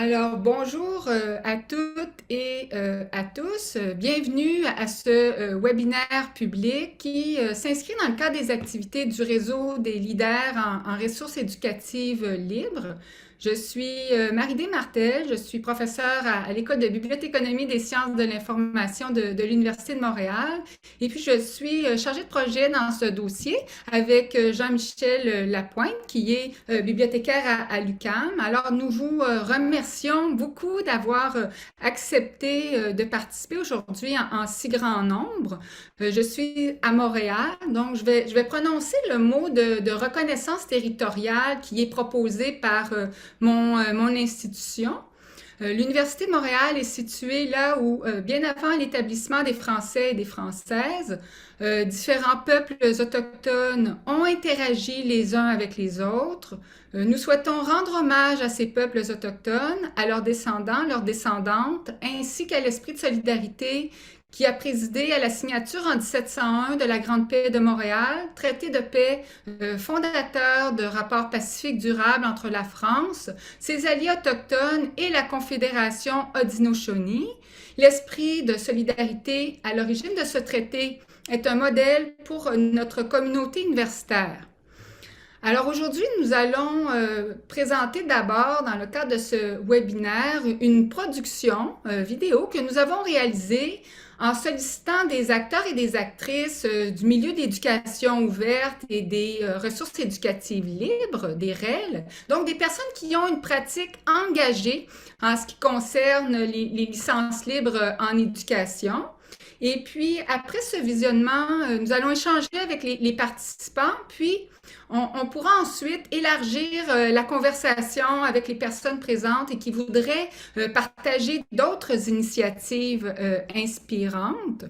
Alors, bonjour à toutes et à tous. Bienvenue à ce webinaire public qui s'inscrit dans le cadre des activités du réseau des leaders en ressources éducatives libres. Je suis Marie-Dé Martel, je suis professeure à l'École de bibliothéconomie des sciences de l'information de l'Université de Montréal et puis je suis chargée de projet dans ce dossier avec Jean-Michel Lapointe qui est bibliothécaire à l'UQAM. Alors, nous vous remercions beaucoup d'avoir accepté de participer aujourd'hui en si grand nombre. Je suis à Montréal, donc je vais prononcer le mot de reconnaissance territoriale qui est proposé par mon institution. L'Université de Montréal est située là où, bien avant l'établissement des Français et des Françaises, différents peuples autochtones ont interagi les uns avec les autres. Nous souhaitons rendre hommage à ces peuples autochtones, à leurs descendants, leurs descendantes, ainsi qu'à l'esprit de solidarité qui a présidé à la signature en 1701 de la Grande Paix de Montréal, traité de paix fondateur de rapports pacifiques durables entre la France, ses alliés autochtones et la Confédération Haudenosaunee. L'esprit de solidarité à l'origine de ce traité est un modèle pour notre communauté universitaire. Alors aujourd'hui, nous allons présenter d'abord, dans le cadre de ce webinaire, une production vidéo que nous avons réalisée en sollicitant des acteurs et des actrices du milieu d'éducation ouverte et des ressources éducatives libres, des REL, donc des personnes qui ont une pratique engagée en ce qui concerne les licences libres en éducation. Et puis, après ce visionnement, nous allons échanger avec les participants, puis on pourra ensuite élargir la conversation avec les personnes présentes et qui voudraient partager d'autres initiatives inspirantes.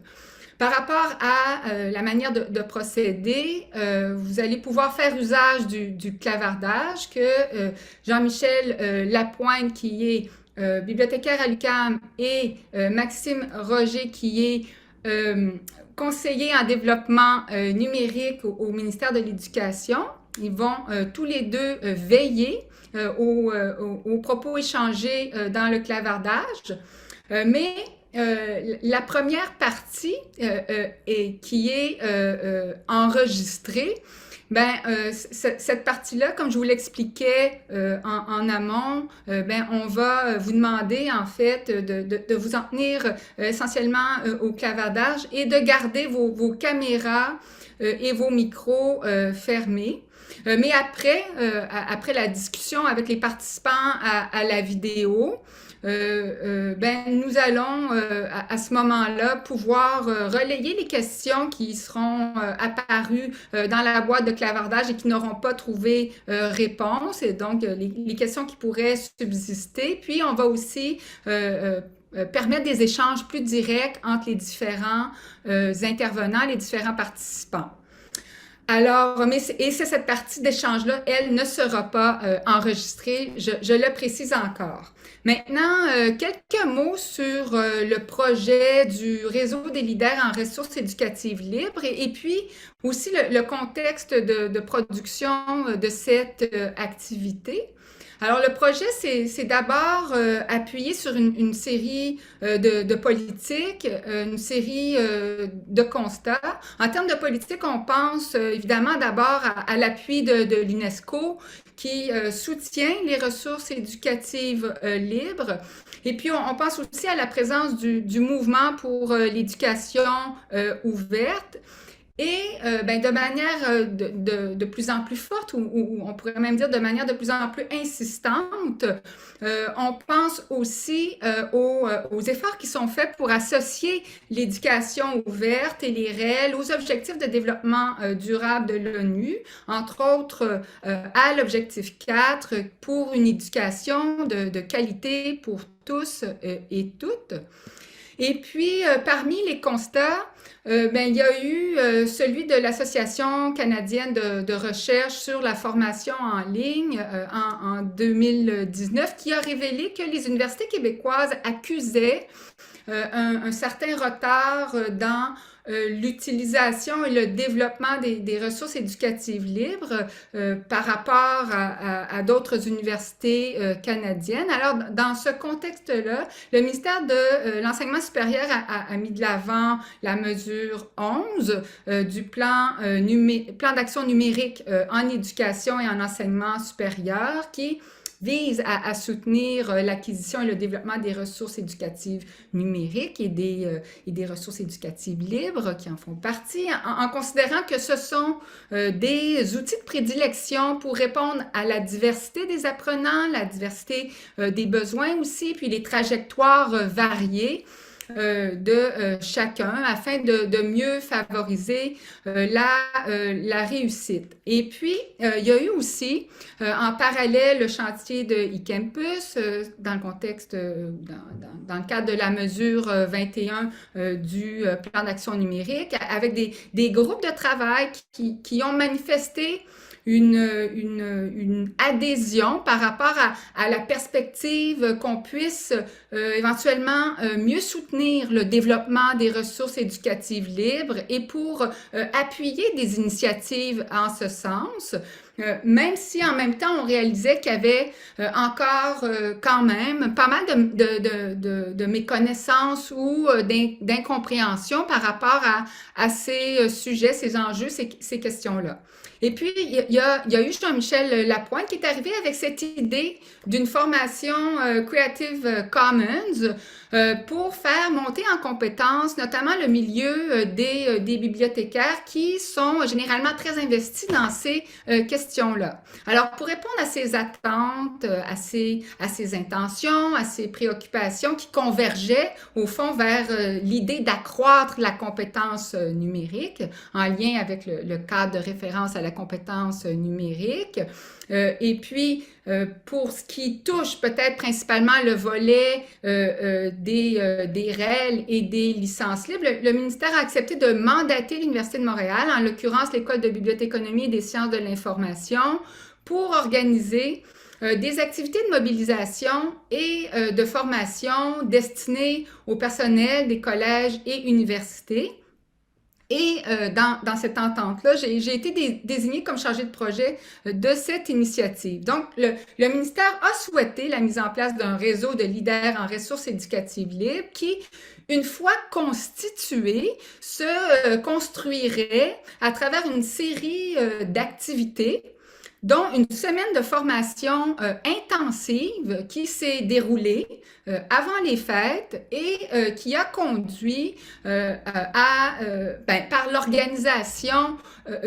Par rapport à la manière de procéder, vous allez pouvoir faire usage du clavardage que Jean-Michel Lapointe, qui est bibliothécaire à l'UQAM, et Maxime Roger, qui est conseiller en développement numérique au ministère de l'Éducation. Ils vont tous les deux veiller aux propos échangés dans le clavardage. Mais la première partie qui est enregistrée, cette partie-là, comme je vous l'expliquais en amont, on va vous demander en fait de vous en tenir essentiellement au clavardage et de garder vos caméras et vos micros fermés. Mais après la discussion avec les participants à la vidéo, nous allons à ce moment-là pouvoir relayer les questions qui seront apparues dans la boîte de clavardage et qui n'auront pas trouvé réponse, et donc les questions qui pourraient subsister. Puis on va aussi permettre des échanges plus directs entre les différents intervenants, les différents participants. Alors, c'est cette partie d'échange-là, elle ne sera pas enregistrée, je le précise encore. Maintenant, quelques mots sur le projet du réseau des leaders en ressources éducatives libres et puis aussi le contexte de production de cette activité. Alors, le projet, c'est d'abord appuyé sur une série de politiques, une série de constats. En termes de politique, on pense évidemment d'abord à l'appui de l'UNESCO qui soutient les ressources éducatives libres. Et puis, on pense aussi à la présence du mouvement pour l'éducation ouverte. Et de manière de plus en plus forte, ou on pourrait même dire de manière de plus en plus insistante, on pense aussi aux efforts qui sont faits pour associer l'éducation ouverte et les REL aux objectifs de développement durable de l'ONU, entre autres à l'objectif 4 pour une éducation de qualité pour tous et toutes. Et puis, parmi les constats, il y a eu celui de l'Association canadienne de recherche sur la formation en ligne en 2019 qui a révélé que les universités québécoises accusaient un certain retard dans l'utilisation et le développement des ressources éducatives libres par rapport à d'autres universités canadiennes. Alors, dans ce contexte-là, le ministère de l'Enseignement supérieur a mis de l'avant la mesure 11 du plan d'action numérique en éducation et en enseignement supérieur qui vise à soutenir l'acquisition et le développement des ressources éducatives numériques et des ressources éducatives libres qui en font partie, en considérant que ce sont des outils de prédilection pour répondre à la diversité des apprenants, la diversité des besoins aussi, puis les trajectoires variées de chacun afin de mieux favoriser la réussite. Et puis, il y a eu aussi en parallèle le chantier de eCampus dans le contexte, dans le cadre de la mesure 21 du plan d'action numérique avec des groupes de travail qui ont manifesté une adhésion par rapport à la perspective qu'on puisse éventuellement mieux soutenir le développement des ressources éducatives libres et pour appuyer des initiatives en ce sens. Même si en même temps on réalisait qu'il y avait encore quand même pas mal de méconnaissances ou d'incompréhension par rapport à ces sujets, ces enjeux, ces questions-là. Et puis, il y a eu Jean-Michel Lapointe qui est arrivé avec cette idée d'une formation Creative Commons pour faire monter en compétence notamment le milieu des bibliothécaires qui sont généralement très investis dans ces questions-là. Alors, pour répondre à ces attentes, à ces intentions, à ces préoccupations qui convergeaient au fond vers l'idée d'accroître la compétence numérique en lien avec le cadre de référence à la compétence numérique. Et puis, pour ce qui touche peut-être principalement le volet des REL et des licences libres, le ministère a accepté de mandater l'Université de Montréal, en l'occurrence l'École de bibliothéconomie et des sciences de l'information, pour organiser des activités de mobilisation et de formation destinées au personnel des collèges et universités. Et dans cette entente-là, j'ai été désignée comme chargée de projet de cette initiative. Donc, le ministère a souhaité la mise en place d'un réseau de leaders en ressources éducatives libres qui, une fois constitué, se construirait à travers une série d'activités dont une semaine de formation intensive qui s'est déroulée avant les fêtes et qui a conduit par l'organisation,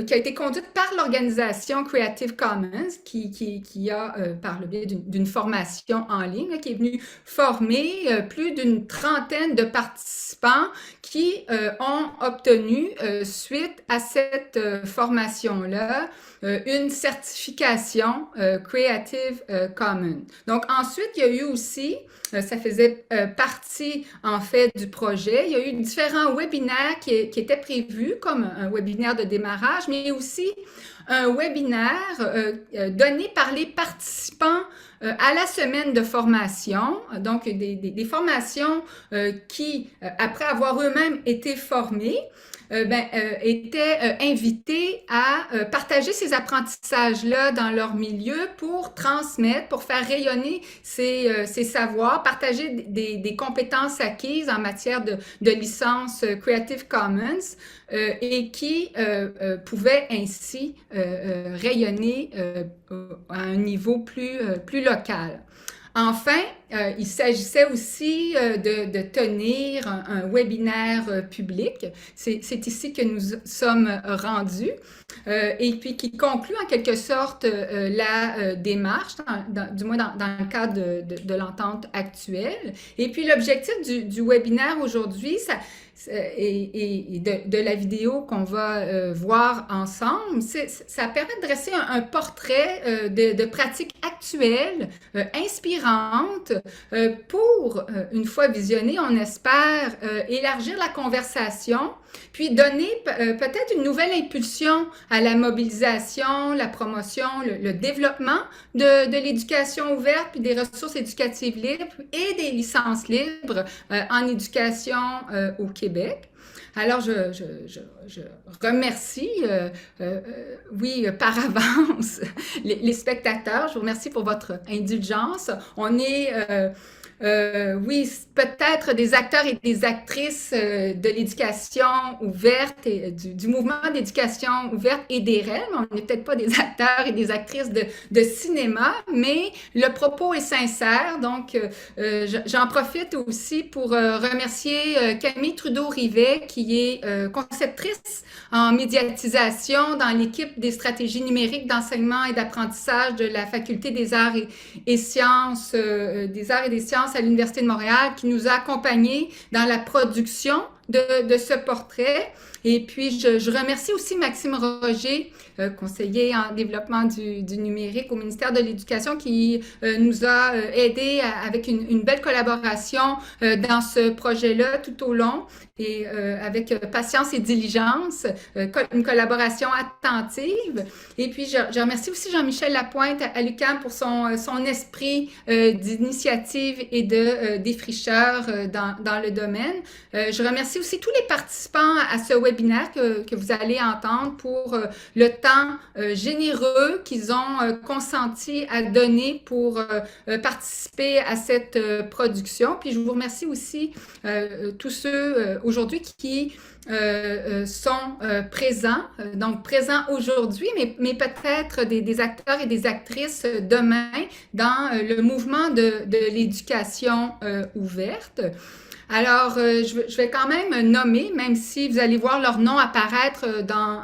qui a été conduite par l'organisation Creative Commons, qui a, par le biais d'une formation en ligne, qui est venue former plus d'une trentaine de participants qui ont obtenu, suite à cette formation-là, une certification Creative Commons. Donc ensuite, il y a eu aussi, ça faisait partie en fait du projet, il y a eu différents webinaires qui étaient prévus comme un webinaire de démarrage, mais aussi un webinaire donné par les participants à la semaine de formation, donc des formations qui, après avoir eux-mêmes été formés, étaient invités à partager ces apprentissages-là dans leur milieu pour transmettre, pour faire rayonner ces savoirs, partager des compétences acquises en matière de licence Creative Commons et qui pouvaient ainsi rayonner à un niveau plus local. Enfin, il s'agissait aussi de tenir un webinaire public. C'est ici que nous sommes rendus et puis qui conclut en quelque sorte la démarche, du moins dans le cadre de l'entente actuelle. Et puis l'objectif du webinaire aujourd'hui, et de la vidéo qu'on va voir ensemble, ça permet de dresser un portrait de pratiques actuelles, inspirantes, pour, une fois visionnées, on espère élargir la conversation, puis donner peut-être une nouvelle impulsion à la mobilisation, la promotion, le développement de l'éducation ouverte, puis des ressources éducatives libres et des licences libres en éducation au Québec. Alors, je remercie, oui, par avance, les spectateurs. Je vous remercie pour votre indulgence. On est, oui, peut-être des acteurs et des actrices de l'éducation ouverte et du mouvement d'éducation ouverte et des règles. On n'est peut-être pas des acteurs et des actrices de cinéma, mais le propos est sincère. Donc, j'en profite aussi pour remercier Camille Trudeau-Rivet, qui est conceptrice en médiatisation dans l'équipe des stratégies numériques d'enseignement et d'apprentissage de la Faculté des arts et sciences, des arts et des sciences à l'Université de Montréal, qui nous a accompagnés dans la production de ce portrait. Et puis, je remercie aussi Maxime Roger, conseiller en développement du numérique au ministère de l'Éducation, qui nous a aidés avec une belle collaboration dans ce projet-là tout au long et avec patience et diligence, une collaboration attentive. Et puis, je remercie aussi Jean-Michel Lapointe à l'UQAM pour son esprit d'initiative et de défricheur dans le domaine. Je remercie aussi tous les participants à ce webinaire que vous allez entendre pour le temps généreux qu'ils ont consenti à donner pour participer à cette production. Puis je vous remercie aussi tous ceux aujourd'hui qui sont présents, donc présents aujourd'hui, mais peut-être des acteurs et des actrices demain dans le mouvement de l'éducation ouverte. Alors, je vais quand même nommer, même si vous allez voir leur nom apparaître dans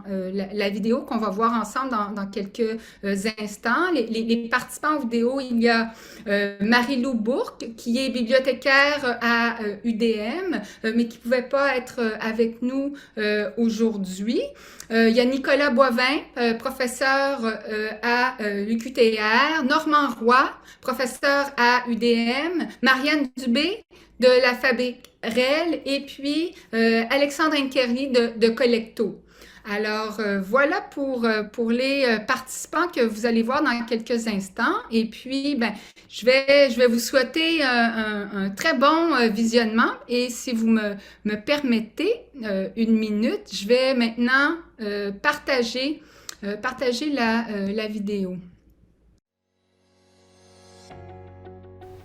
la vidéo qu'on va voir ensemble dans quelques instants. Les participants aux vidéos, il y a Marie-Lou Bourque, qui est bibliothécaire à UDM, mais qui ne pouvait pas être avec nous aujourd'hui. Il y a Nicolas Boivin, professeur à l'UQTR, Normand Roy, professeur à UDM, Marianne Dubé de la Fabrique REL et puis Alexandre Inkerli de Collecto. Alors voilà pour les participants que vous allez voir dans quelques instants. Et puis, ben, je vais vous souhaiter un très bon visionnement. Et si vous me permettez une minute, je vais maintenant partager la vidéo.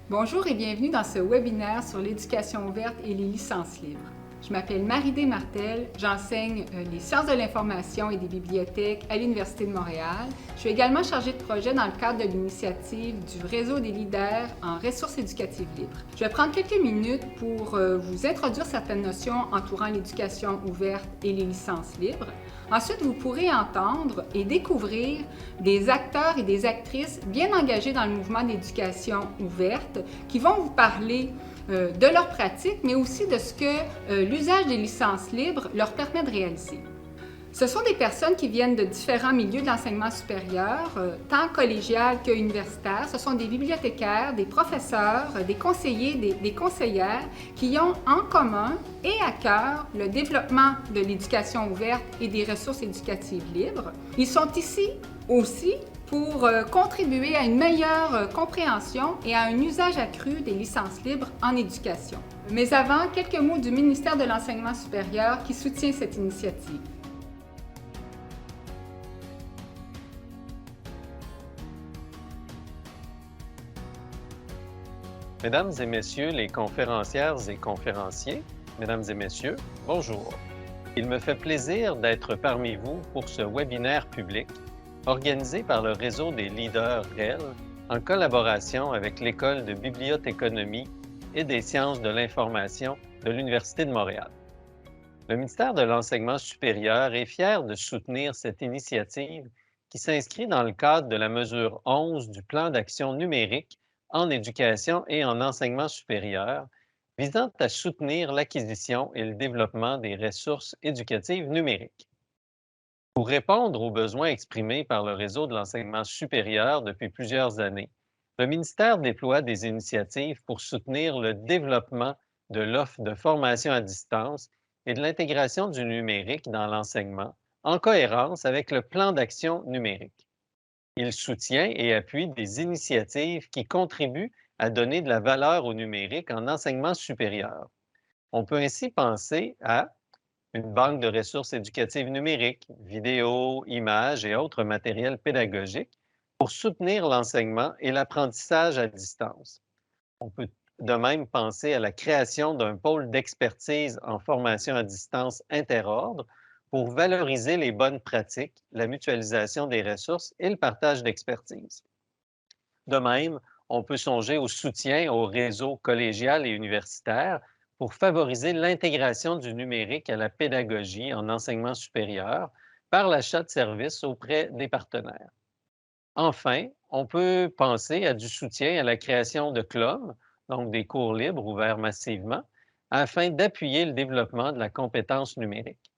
Bonjour et bienvenue dans ce webinaire sur l'éducation ouverte et les licences libres. Je m'appelle Marie-Dé Martel, j'enseigne les sciences de l'information et des bibliothèques à l'Université de Montréal. Je suis également chargée de projet dans le cadre de l'initiative du Réseau des leaders en ressources éducatives libres. Je vais prendre quelques minutes pour vous introduire certaines notions entourant l'éducation ouverte et les licences libres. Ensuite, vous pourrez entendre et découvrir des acteurs et des actrices bien engagés dans le mouvement d'éducation ouverte qui vont vous parler de leur pratique, mais aussi de ce que l'usage des licences libres leur permet de réaliser. Ce sont des personnes qui viennent de différents milieux de l'enseignement supérieur, tant collégial que universitaire. Ce sont des bibliothécaires, des professeurs, des conseillers, des conseillères qui ont en commun et à cœur le développement de l'éducation ouverte et des ressources éducatives libres. Ils sont ici aussi pour contribuer à une meilleure compréhension et à un usage accru des licences libres en éducation. Mais avant, quelques mots du ministère de l'Enseignement supérieur qui soutient cette initiative. Mesdames et messieurs les conférencières et conférenciers, mesdames et messieurs, bonjour. Il me fait plaisir d'être parmi vous pour ce webinaire public organisé par le Réseau des leaders REL en collaboration avec l'École de bibliothéconomie et des sciences de l'information de l'Université de Montréal. Le ministère de l'Enseignement supérieur est fier de soutenir cette initiative qui s'inscrit dans le cadre de la mesure 11 du plan d'action numérique en éducation et en enseignement supérieur, visant à soutenir l'acquisition et le développement des ressources éducatives numériques. Pour répondre aux besoins exprimés par le réseau de l'enseignement supérieur depuis plusieurs années, le ministère déploie des initiatives pour soutenir le développement de l'offre de formation à distance et de l'intégration du numérique dans l'enseignement, en cohérence avec le plan d'action numérique. Il soutient et appuie des initiatives qui contribuent à donner de la valeur au numérique en enseignement supérieur. On peut ainsi penser à une banque de ressources éducatives numériques, vidéos, images et autres matériels pédagogiques pour soutenir l'enseignement et l'apprentissage à distance. On peut de même penser à la création d'un pôle d'expertise en formation à distance interordre pour valoriser les bonnes pratiques, la mutualisation des ressources et le partage d'expertise. De même, on peut songer au soutien au réseau collégial et universitaire pour favoriser l'intégration du numérique à la pédagogie en enseignement supérieur par l'achat de services auprès des partenaires. Enfin, on peut penser à du soutien à la création de clubs, donc des cours libres ouverts massivement, afin d'appuyer le développement de la compétence numérique.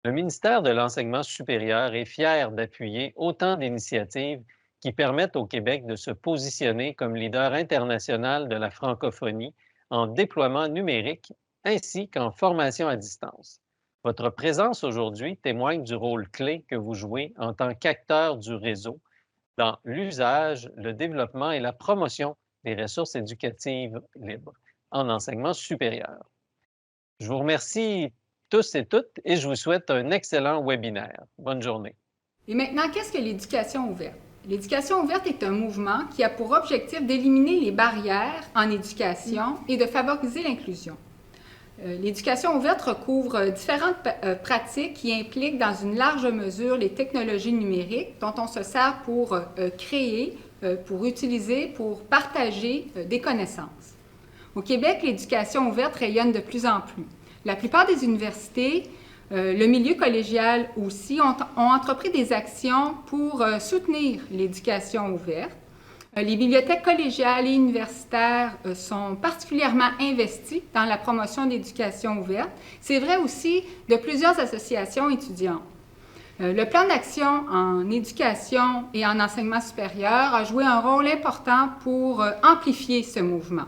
Le ministère de l'Enseignement supérieur est fier d'appuyer autant d'initiatives qui permettent au Québec de se positionner comme leader international de la francophonie en déploiement numérique ainsi qu'en formation à distance. Votre présence aujourd'hui témoigne du rôle clé que vous jouez en tant qu'acteur du réseau dans l'usage, le développement et la promotion des ressources éducatives libres en enseignement supérieur. Je vous remercie tous et toutes et je vous souhaite un excellent webinaire. Bonne journée. Et maintenant, qu'est-ce que l'éducation ouverte? L'éducation ouverte est un mouvement qui a pour objectif d'éliminer les barrières en éducation et de favoriser l'inclusion. L'éducation ouverte recouvre différentes pratiques qui impliquent dans une large mesure les technologies numériques dont on se sert pour créer, pour utiliser, pour partager des connaissances. Au Québec, l'éducation ouverte rayonne de plus en plus. La plupart des universités, le milieu collégial aussi, ont entrepris des actions pour soutenir l'éducation ouverte. Les bibliothèques collégiales et universitaires sont particulièrement investies dans la promotion d'éducation ouverte. C'est vrai aussi de plusieurs associations étudiantes. Le plan d'action en éducation et en enseignement supérieur a joué un rôle important pour amplifier ce mouvement.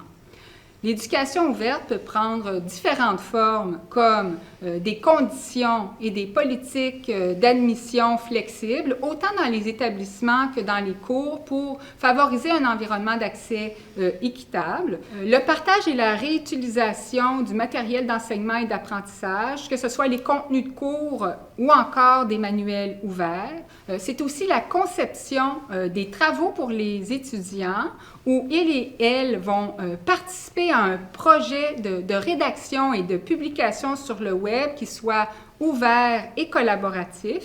L'éducation ouverte peut prendre différentes formes comme des conditions et des politiques d'admission flexibles, autant dans les établissements que dans les cours pour favoriser un environnement d'accès équitable. Le partage et la réutilisation du matériel d'enseignement et d'apprentissage, que ce soit les contenus de cours ou encore des manuels ouverts. C'est aussi la conception des travaux pour les étudiants où ils et elles vont participer à un projet de rédaction et de publication sur le web qui soit ouvert et collaboratif.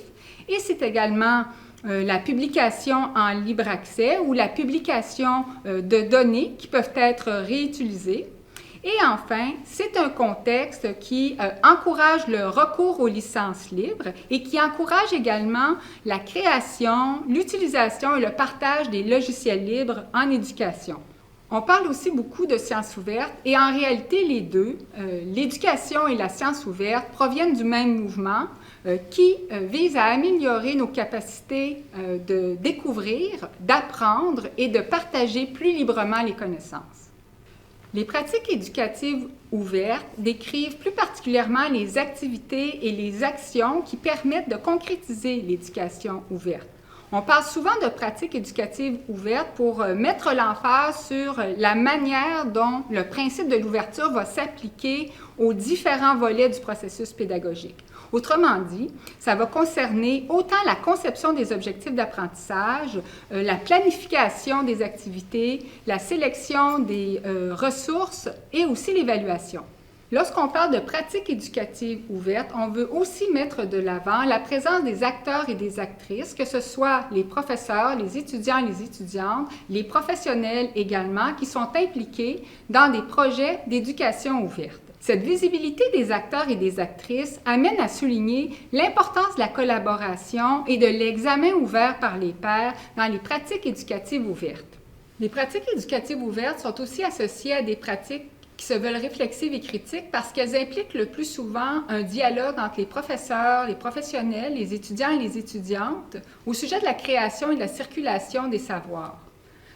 Et c'est également la publication en libre accès ou la publication de données qui peuvent être réutilisées. Et enfin, c'est un contexte qui encourage le recours aux licences libres et qui encourage également la création, l'utilisation et le partage des logiciels libres en éducation. On parle aussi beaucoup de sciences ouvertes et en réalité les deux, l'éducation et la science ouverte, proviennent du même mouvement qui vise à améliorer nos capacités de découvrir, d'apprendre et de partager plus librement les connaissances. Les pratiques éducatives ouvertes décrivent plus particulièrement les activités et les actions qui permettent de concrétiser l'éducation ouverte. On parle souvent de pratiques éducatives ouvertes pour mettre l'emphase sur la manière dont le principe de l'ouverture va s'appliquer aux différents volets du processus pédagogique. Autrement dit, ça va concerner autant la conception des objectifs d'apprentissage, la planification des activités, la sélection des ressources et aussi l'évaluation. Lorsqu'on parle de pratiques éducatives ouvertes, on veut aussi mettre de l'avant la présence des acteurs et des actrices, que ce soit les professeurs, les étudiants et les étudiantes, les professionnels également, qui sont impliqués dans des projets d'éducation ouverte. Cette visibilité des acteurs et des actrices amène à souligner l'importance de la collaboration et de l'examen ouvert par les pairs dans les pratiques éducatives ouvertes. Les pratiques éducatives ouvertes sont aussi associées à des pratiques qui se veulent réflexives et critiques parce qu'elles impliquent le plus souvent un dialogue entre les professeurs, les professionnels, les étudiants et les étudiantes au sujet de la création et de la circulation des savoirs.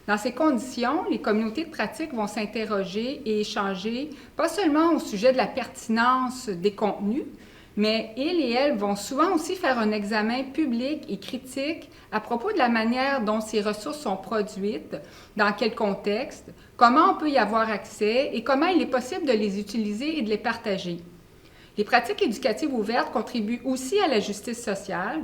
Dans ces conditions, les communautés de pratique vont s'interroger et échanger, pas seulement au sujet de la pertinence des contenus, mais ils et elles vont souvent aussi faire un examen public et critique à propos de la manière dont ces ressources sont produites, dans quel contexte, comment on peut y avoir accès et comment il est possible de les utiliser et de les partager. Les pratiques éducatives ouvertes contribuent aussi à la justice sociale.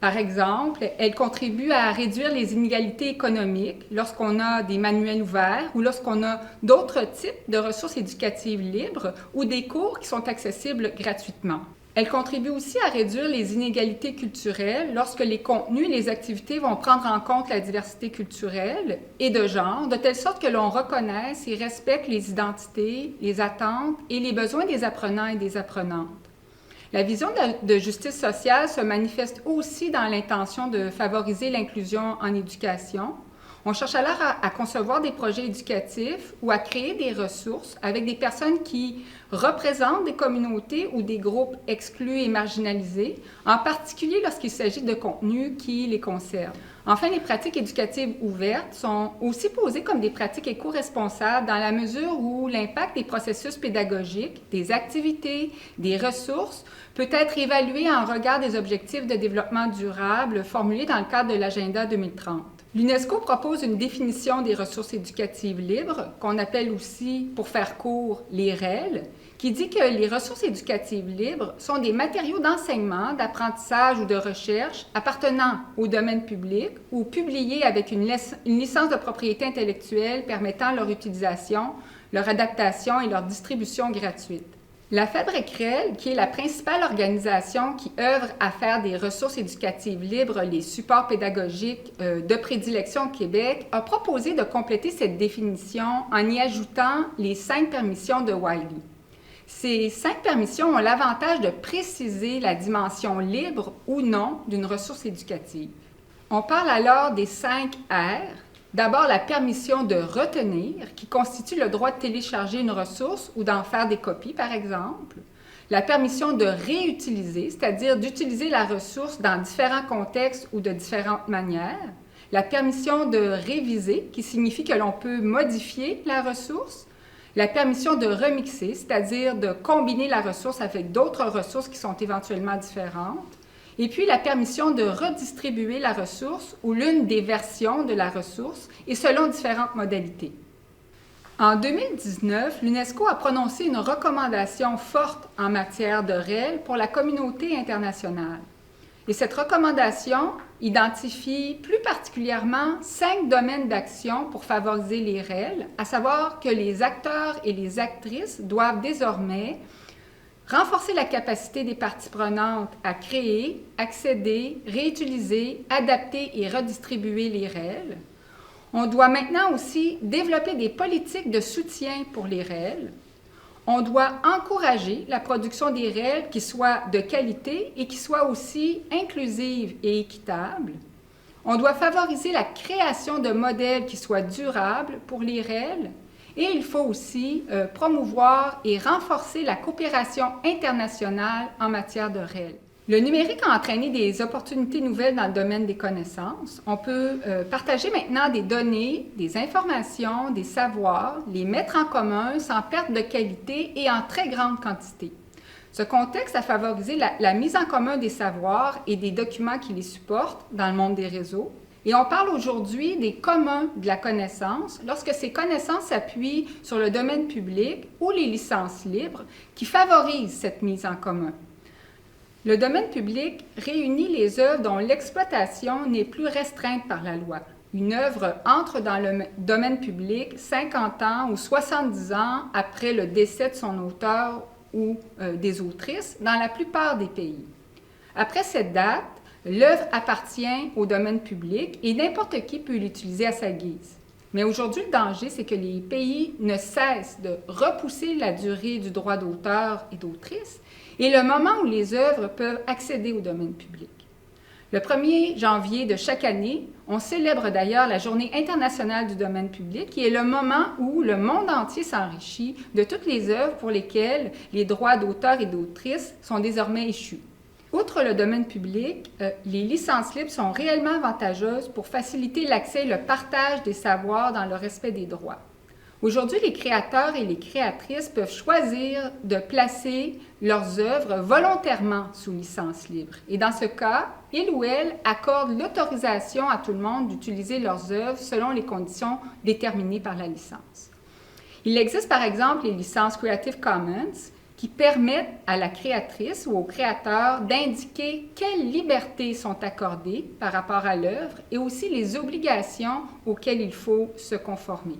Par exemple, elles contribuent à réduire les inégalités économiques lorsqu'on a des manuels ouverts ou lorsqu'on a d'autres types de ressources éducatives libres ou des cours qui sont accessibles gratuitement. Elles contribuent aussi à réduire les inégalités culturelles lorsque les contenus et les activités vont prendre en compte la diversité culturelle et de genre, de telle sorte que l'on reconnaisse et respecte les identités, les attentes et les besoins des apprenants et des apprenantes. La vision de justice sociale se manifeste aussi dans l'intention de favoriser l'inclusion en éducation. On cherche alors à concevoir des projets éducatifs ou à créer des ressources avec des personnes qui représentent des communautés ou des groupes exclus et marginalisés, en particulier lorsqu'il s'agit de contenus qui les concernent. Enfin, les pratiques éducatives ouvertes sont aussi posées comme des pratiques éco-responsables dans la mesure où l'impact des processus pédagogiques, des activités, des ressources peut être évalué en regard des objectifs de développement durable formulés dans le cadre de l'Agenda 2030. L'UNESCO propose une définition des ressources éducatives libres, qu'on appelle aussi, pour faire court, les REL, qui dit que les ressources éducatives libres sont des matériaux d'enseignement, d'apprentissage ou de recherche appartenant au domaine public ou publiés avec une licence de propriété intellectuelle permettant leur utilisation, leur adaptation et leur distribution gratuite. La FEDRECREL, qui est la principale organisation qui œuvre à faire des ressources éducatives libres les supports pédagogiques de prédilection au Québec, a proposé de compléter cette définition en y ajoutant les 5 permissions de Wiley. Ces 5 permissions ont l'avantage de préciser la dimension libre ou non d'une ressource éducative. On parle alors des 5 R. D'abord, la permission de retenir, qui constitue le droit de télécharger une ressource ou d'en faire des copies, par exemple. La permission de réutiliser, c'est-à-dire d'utiliser la ressource dans différents contextes ou de différentes manières. La permission de réviser, qui signifie que l'on peut modifier la ressource. La permission de remixer, c'est-à-dire de combiner la ressource avec d'autres ressources qui sont éventuellement différentes. Et puis la permission de redistribuer la ressource ou l'une des versions de la ressource et selon différentes modalités. En 2019, l'UNESCO a prononcé une recommandation forte en matière de REL pour la communauté internationale. Et cette recommandation identifie plus particulièrement 5 domaines d'action pour favoriser les REL, à savoir que les acteurs et les actrices doivent désormais renforcer la capacité des parties prenantes à créer, accéder, réutiliser, adapter et redistribuer les REL. On doit maintenant aussi développer des politiques de soutien pour les REL. On doit encourager la production des REL qui soient de qualité et qui soient aussi inclusives et équitables. On doit favoriser la création de modèles qui soient durables pour les REL. Et il faut aussi promouvoir et renforcer la coopération internationale en matière de REL. Le numérique a entraîné des opportunités nouvelles dans le domaine des connaissances. On peut partager maintenant des données, des informations, des savoirs, les mettre en commun sans perte de qualité et en très grande quantité. Ce contexte a favorisé la mise en commun des savoirs et des documents qui les supportent dans le monde des réseaux. Et on parle aujourd'hui des communs de la connaissance lorsque ces connaissances s'appuient sur le domaine public ou les licences libres qui favorisent cette mise en commun. Le domaine public réunit les œuvres dont l'exploitation n'est plus restreinte par la loi. Une œuvre entre dans le domaine public 50 ans ou 70 ans après le décès de son auteur ou des autrices dans la plupart des pays. Après cette date, l'œuvre appartient au domaine public et n'importe qui peut l'utiliser à sa guise. Mais aujourd'hui, le danger, c'est que les pays ne cessent de repousser la durée du droit d'auteur et d'autrice et le moment où les œuvres peuvent accéder au domaine public. Le 1er janvier de chaque année, on célèbre d'ailleurs la Journée internationale du domaine public, qui est le moment où le monde entier s'enrichit de toutes les œuvres pour lesquelles les droits d'auteur et d'autrice sont désormais échus. Outre le domaine public, les licences libres sont réellement avantageuses pour faciliter l'accès et le partage des savoirs dans le respect des droits. Aujourd'hui, les créateurs et les créatrices peuvent choisir de placer leurs œuvres volontairement sous licence libre. Et dans ce cas, il ou elle accorde l'autorisation à tout le monde d'utiliser leurs œuvres selon les conditions déterminées par la licence. Il existe par exemple les licences Creative Commons qui permettent à la créatrice ou au créateur d'indiquer quelles libertés sont accordées par rapport à l'œuvre et aussi les obligations auxquelles il faut se conformer.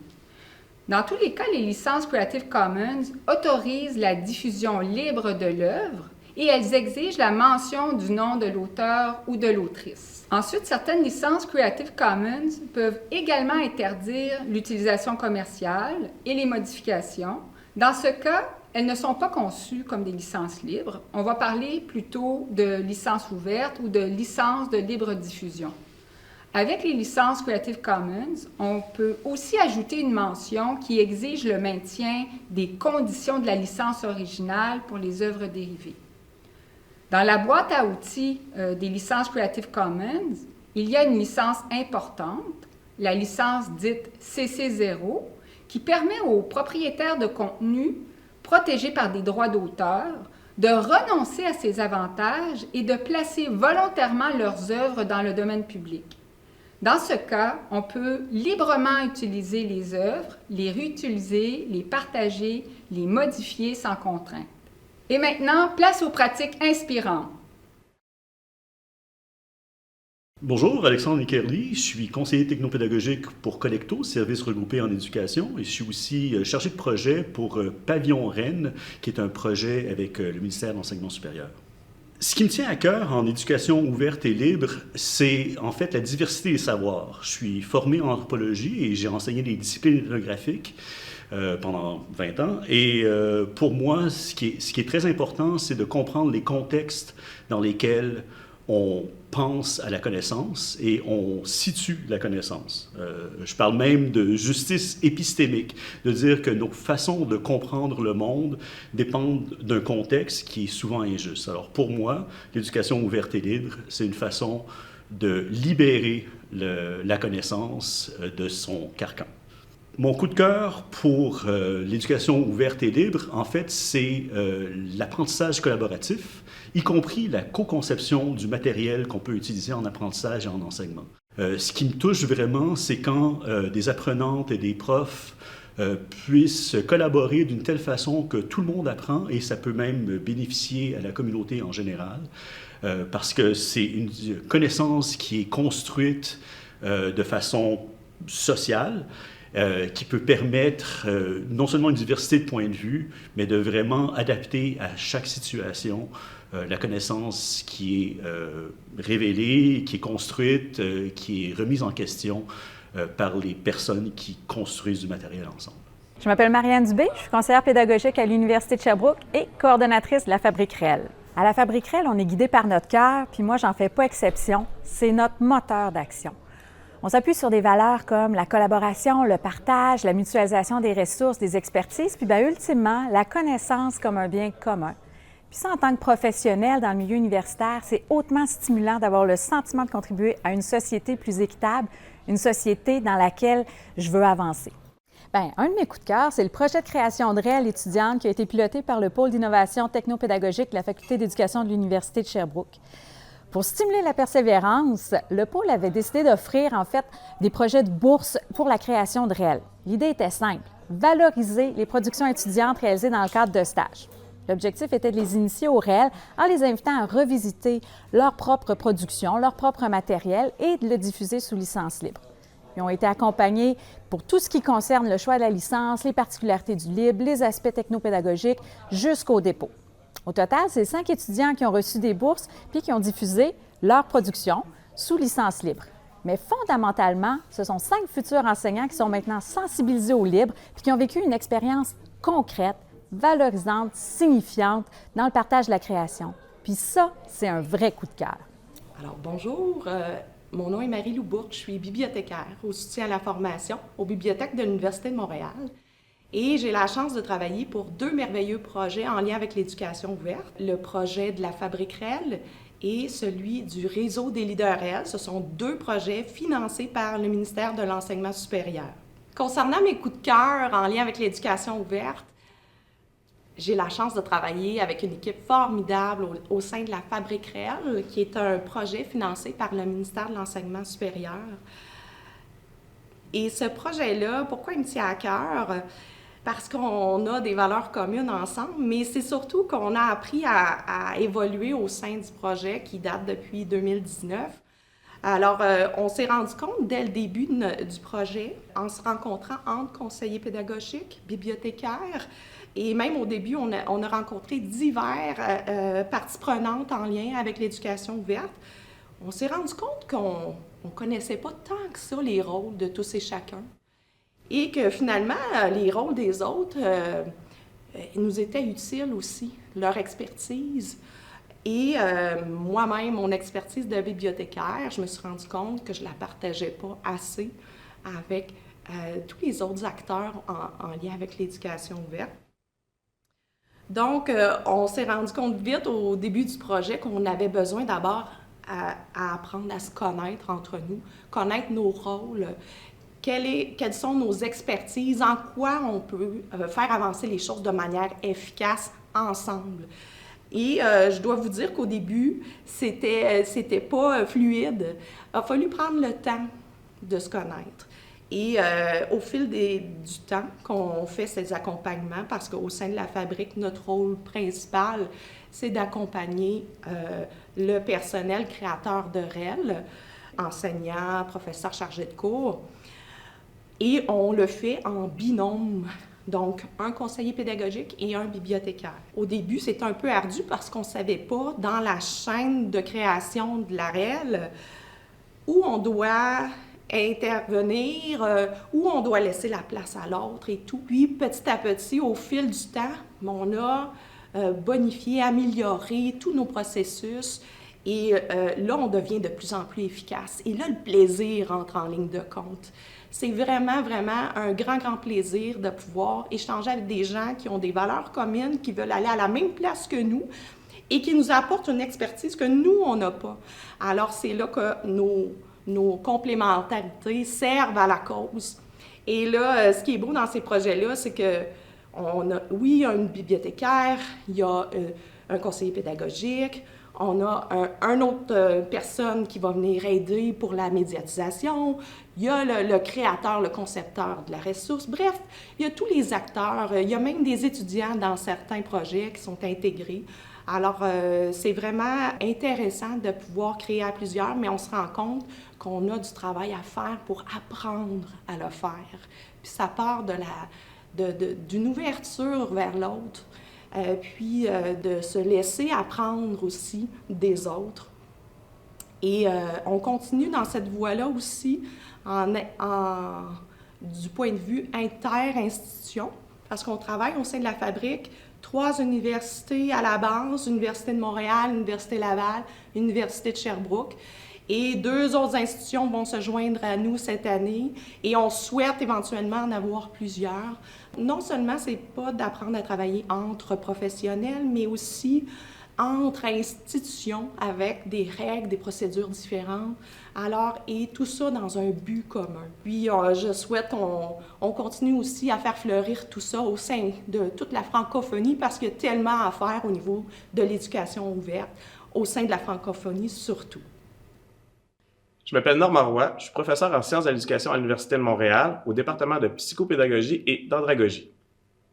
Dans tous les cas, les licences Creative Commons autorisent la diffusion libre de l'œuvre et elles exigent la mention du nom de l'auteur ou de l'autrice. Ensuite, certaines licences Creative Commons peuvent également interdire l'utilisation commerciale et les modifications. Dans ce cas, elles ne sont pas conçues comme des licences libres. On va parler plutôt de licences ouvertes ou de licences de libre diffusion. Avec les licences Creative Commons, on peut aussi ajouter une mention qui exige le maintien des conditions de la licence originale pour les œuvres dérivées. Dans la boîte à outils des licences Creative Commons, il y a une licence importante, la licence dite CC0, qui permet aux propriétaires de contenu protégés par des droits d'auteur de renoncer à ces avantages et de placer volontairement leurs œuvres dans le domaine public. Dans ce cas, on peut librement utiliser les œuvres, les réutiliser, les partager, les modifier sans contrainte. Et maintenant, place aux pratiques inspirantes. Bonjour, Alexandre Nikerli, je suis conseiller technopédagogique pour Collecto, service regroupé en éducation, et je suis aussi chargé de projet pour Pavillon Rennes, qui est un projet avec le ministère de l'Enseignement supérieur. Ce qui me tient à cœur en éducation ouverte et libre, c'est en fait la diversité des savoirs. Je suis formé en anthropologie et j'ai enseigné des disciplines ethnographiques pendant 20 ans. Et pour moi, ce qui est très important, c'est de comprendre les contextes dans lesquels on pense à la connaissance et on situe la connaissance. Je parle même de justice épistémique, de dire que nos façons de comprendre le monde dépendent d'un contexte qui est souvent injuste. Alors pour moi, l'éducation ouverte et libre, c'est une façon de libérer la connaissance de son carcan. Mon coup de cœur pour l'éducation ouverte et libre, en fait, c'est l'apprentissage collaboratif, y compris la co-conception du matériel qu'on peut utiliser en apprentissage et en enseignement. Ce qui me touche vraiment, c'est quand des apprenantes et des profs puissent collaborer d'une telle façon que tout le monde apprend et ça peut même bénéficier à la communauté en général, parce que c'est une connaissance qui est construite de façon sociale, qui peut permettre non seulement une diversité de points de vue, mais de vraiment adapter à chaque situation la connaissance qui est révélée, qui est construite, qui est remise en question par les personnes qui construisent du matériel ensemble. Je m'appelle Marianne Dubé, je suis conseillère pédagogique à l'Université de Sherbrooke et coordonnatrice de la Fabrique Réelle. À la Fabrique Réelle, on est guidé par notre cœur, puis moi, j'en fais pas exception, c'est notre moteur d'action. On s'appuie sur des valeurs comme la collaboration, le partage, la mutualisation des ressources, des expertises, puis ultimement, la connaissance comme un bien commun. Puis ça, en tant que professionnel dans le milieu universitaire, c'est hautement stimulant d'avoir le sentiment de contribuer à une société plus équitable, une société dans laquelle je veux avancer. Bien, un de mes coups de cœur, c'est le projet de création de REL étudiante qui a été piloté par le pôle d'innovation technopédagogique de la Faculté d'éducation de l'Université de Sherbrooke. Pour stimuler la persévérance, le pôle avait décidé d'offrir en fait des projets de bourse pour la création de REL. L'idée était simple, valoriser les productions étudiantes réalisées dans le cadre de stages. L'objectif était de les initier au REL en les invitant à revisiter leur propre production, leur propre matériel et de le diffuser sous licence libre. Ils ont été accompagnés pour tout ce qui concerne le choix de la licence, les particularités du libre, les aspects technopédagogiques jusqu'au dépôt. Au total, c'est 5 étudiants qui ont reçu des bourses puis qui ont diffusé leur production sous licence libre. Mais fondamentalement, ce sont 5 futurs enseignants qui sont maintenant sensibilisés au libre puis qui ont vécu une expérience concrète, valorisante, signifiante dans le partage de la création. Puis ça, c'est un vrai coup de cœur. Alors, bonjour. Mon nom est Marie-Lou Bourque. Je suis bibliothécaire au soutien à la formation aux bibliothèques de l'Université de Montréal. Et j'ai la chance de travailler pour 2 merveilleux projets en lien avec l'éducation ouverte. Le projet de la Fabrique Réelle et celui du Réseau des leaders réels. Ce sont 2 projets financés par le ministère de l'Enseignement supérieur. Concernant mes coups de cœur en lien avec l'éducation ouverte, j'ai la chance de travailler avec une équipe formidable au sein de la Fabrique réelle, qui est un projet financé par le ministère de l'Enseignement supérieur. Et ce projet-là, pourquoi il me tient à cœur? Parce qu'on a des valeurs communes ensemble, mais c'est surtout qu'on a appris à évoluer au sein du projet qui date depuis 2019. Alors, on s'est rendu compte dès le début du projet, en se rencontrant entre conseillers pédagogiques, bibliothécaires, et même au début, on a rencontré divers parties prenantes en lien avec l'éducation ouverte. On s'est rendu compte qu'on ne connaissait pas tant que ça les rôles de tous et chacun. Et que finalement, les rôles des autres nous étaient utiles aussi, leur expertise. Et moi-même, mon expertise de bibliothécaire, je me suis rendu compte que je ne la partageais pas assez avec tous les autres acteurs en lien avec l'éducation ouverte. Donc, on s'est rendu compte vite au début du projet qu'on avait besoin d'abord à apprendre à se connaître entre nous, connaître nos rôles, quelles sont nos expertises, en quoi on peut faire avancer les choses de manière efficace ensemble. Et je dois vous dire qu'au début, c'était pas fluide. Il a fallu prendre le temps de se connaître. Et au fil du temps qu'on fait ces accompagnements, parce qu'au sein de la Fabrique, notre rôle principal, c'est d'accompagner le personnel créateur de REL, enseignants, professeurs chargés de cours. Et on le fait en binôme, donc un conseiller pédagogique et un bibliothécaire. Au début, c'est un peu ardu parce qu'on ne savait pas, dans la chaîne de création de la REL, où on doit intervenir, où on doit laisser la place à l'autre et tout. Puis, petit à petit, au fil du temps, on a bonifié, amélioré tous nos processus. Et là, on devient de plus en plus efficace. Et là, le plaisir entre en ligne de compte. C'est vraiment, vraiment un grand, grand plaisir de pouvoir échanger avec des gens qui ont des valeurs communes, qui veulent aller à la même place que nous et qui nous apportent une expertise que nous, on n'a pas. Alors, c'est là que nos complémentarités servent à la cause. Et là, ce qui est beau dans ces projets-là, c'est que il y a une bibliothécaire, il y a un conseiller pédagogique, on a une autre personne qui va venir aider pour la médiatisation. Il y a le créateur, le concepteur de la ressource. Bref, il y a tous les acteurs. Il y a même des étudiants dans certains projets qui sont intégrés. Alors, c'est vraiment intéressant de pouvoir créer à plusieurs, mais on se rend compte qu'on a du travail à faire pour apprendre à le faire. Puis ça part d'une ouverture vers l'autre. Puis de se laisser apprendre aussi des autres. Et on continue dans cette voie-là aussi du point de vue inter-institution, parce qu'on travaille au sein de la Fabrique, 3 universités à la base, l'Université de Montréal, l'Université Laval, l'Université de Sherbrooke. Et 2 autres institutions vont se joindre à nous cette année et on souhaite éventuellement en avoir plusieurs. Non seulement c'est pas d'apprendre à travailler entre professionnels, mais aussi entre institutions avec des règles, des procédures différentes. Alors, et tout ça dans un but commun. Puis, je souhaite qu'on continue aussi à faire fleurir tout ça au sein de toute la francophonie parce qu'il y a tellement à faire au niveau de l'éducation ouverte, au sein de la francophonie surtout. Je m'appelle Normand Roy, je suis professeur en sciences de l'éducation à l'Université de Montréal, au département de psychopédagogie et d'andragogie.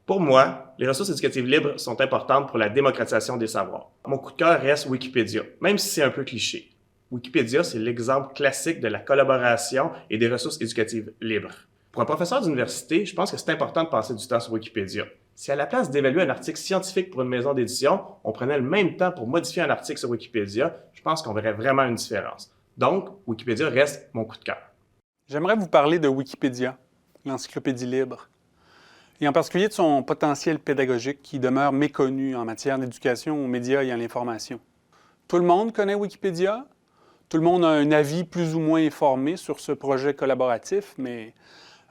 Pour moi, les ressources éducatives libres sont importantes pour la démocratisation des savoirs. Mon coup de cœur reste Wikipédia, même si c'est un peu cliché. Wikipédia, c'est l'exemple classique de la collaboration et des ressources éducatives libres. Pour un professeur d'université, je pense que c'est important de passer du temps sur Wikipédia. Si à la place d'évaluer un article scientifique pour une maison d'édition, on prenait le même temps pour modifier un article sur Wikipédia, je pense qu'on verrait vraiment une différence. Donc, Wikipédia reste mon coup de cœur. J'aimerais vous parler de Wikipédia, l'encyclopédie libre, et en particulier de son potentiel pédagogique qui demeure méconnu en matière d'éducation aux médias et à l'information. Tout le monde connaît Wikipédia, tout le monde a un avis plus ou moins informé sur ce projet collaboratif, mais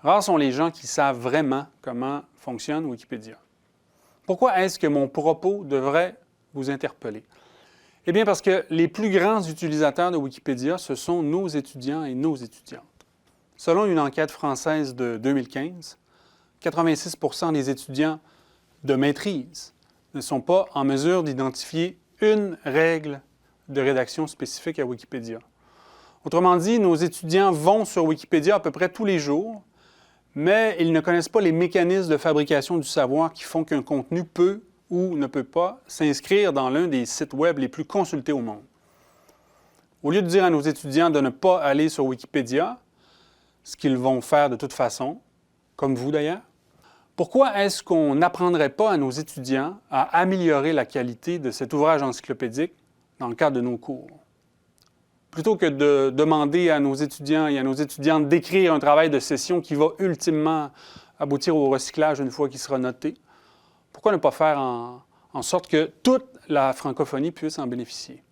rares sont les gens qui savent vraiment comment fonctionne Wikipédia. Pourquoi est-ce que mon propos devrait vous interpeller? Eh bien, parce que les plus grands utilisateurs de Wikipédia, ce sont nos étudiants et nos étudiantes. Selon une enquête française de 2015, 86 % des étudiants de maîtrise ne sont pas en mesure d'identifier une règle de rédaction spécifique à Wikipédia. Autrement dit, nos étudiants vont sur Wikipédia à peu près tous les jours, mais ils ne connaissent pas les mécanismes de fabrication du savoir qui font qu'un contenu peut ou ne peut pas s'inscrire dans l'un des sites web les plus consultés au monde. Au lieu de dire à nos étudiants de ne pas aller sur Wikipédia, ce qu'ils vont faire de toute façon, comme vous d'ailleurs, pourquoi est-ce qu'on n'apprendrait pas à nos étudiants à améliorer la qualité de cet ouvrage encyclopédique dans le cadre de nos cours? Plutôt que de demander à nos étudiants et à nos étudiantes d'écrire un travail de session qui va ultimement aboutir au recyclage une fois qu'il sera noté, pourquoi ne pas faire en sorte que toute la francophonie puisse en bénéficier?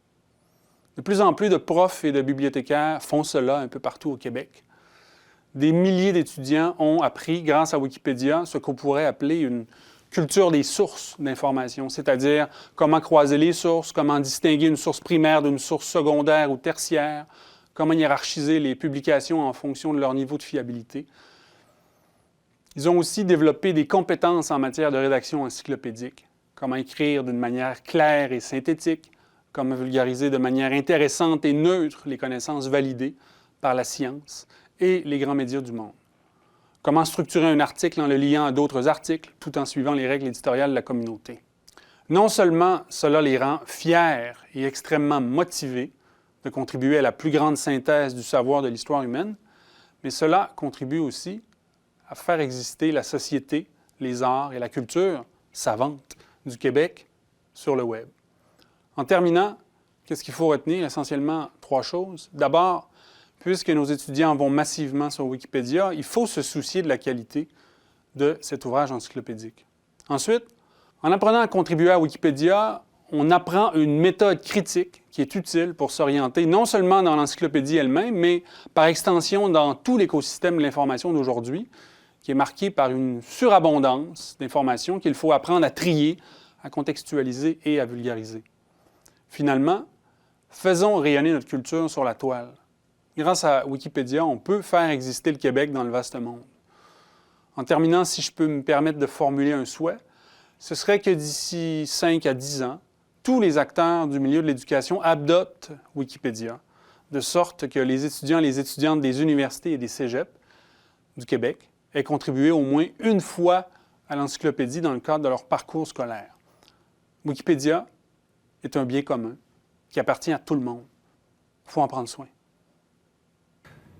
De plus en plus de profs et de bibliothécaires font cela un peu partout au Québec. Des milliers d'étudiants ont appris, grâce à Wikipédia, ce qu'on pourrait appeler une culture des sources d'information, c'est-à-dire comment croiser les sources, comment distinguer une source primaire d'une source secondaire ou tertiaire, comment hiérarchiser les publications en fonction de leur niveau de fiabilité. Ils ont aussi développé des compétences en matière de rédaction encyclopédique, comment écrire d'une manière claire et synthétique, comment vulgariser de manière intéressante et neutre les connaissances validées par la science et les grands médias du monde. Comment structurer un article en le liant à d'autres articles, tout en suivant les règles éditoriales de la communauté. Non seulement cela les rend fiers et extrêmement motivés de contribuer à la plus grande synthèse du savoir de l'histoire humaine, mais cela contribue aussi à faire exister la société, les arts et la culture savante du Québec sur le web. En terminant, qu'est-ce qu'il faut retenir? Essentiellement 3 choses. D'abord, puisque nos étudiants vont massivement sur Wikipédia, il faut se soucier de la qualité de cet ouvrage encyclopédique. Ensuite, en apprenant à contribuer à Wikipédia, on apprend une méthode critique qui est utile pour s'orienter non seulement dans l'encyclopédie elle-même, mais par extension dans tout l'écosystème de l'information d'aujourd'hui, qui est marqué par une surabondance d'informations qu'il faut apprendre à trier, à contextualiser et à vulgariser. Finalement, faisons rayonner notre culture sur la toile. Grâce à Wikipédia, on peut faire exister le Québec dans le vaste monde. En terminant, si je peux me permettre de formuler un souhait, ce serait que d'ici 5 à 10 ans, tous les acteurs du milieu de l'éducation adoptent Wikipédia, de sorte que les étudiants et les étudiantes des universités et des cégeps du Québec aient contribué au moins une fois à l'encyclopédie dans le cadre de leur parcours scolaire. Wikipédia est un bien commun qui appartient à tout le monde. Il faut en prendre soin.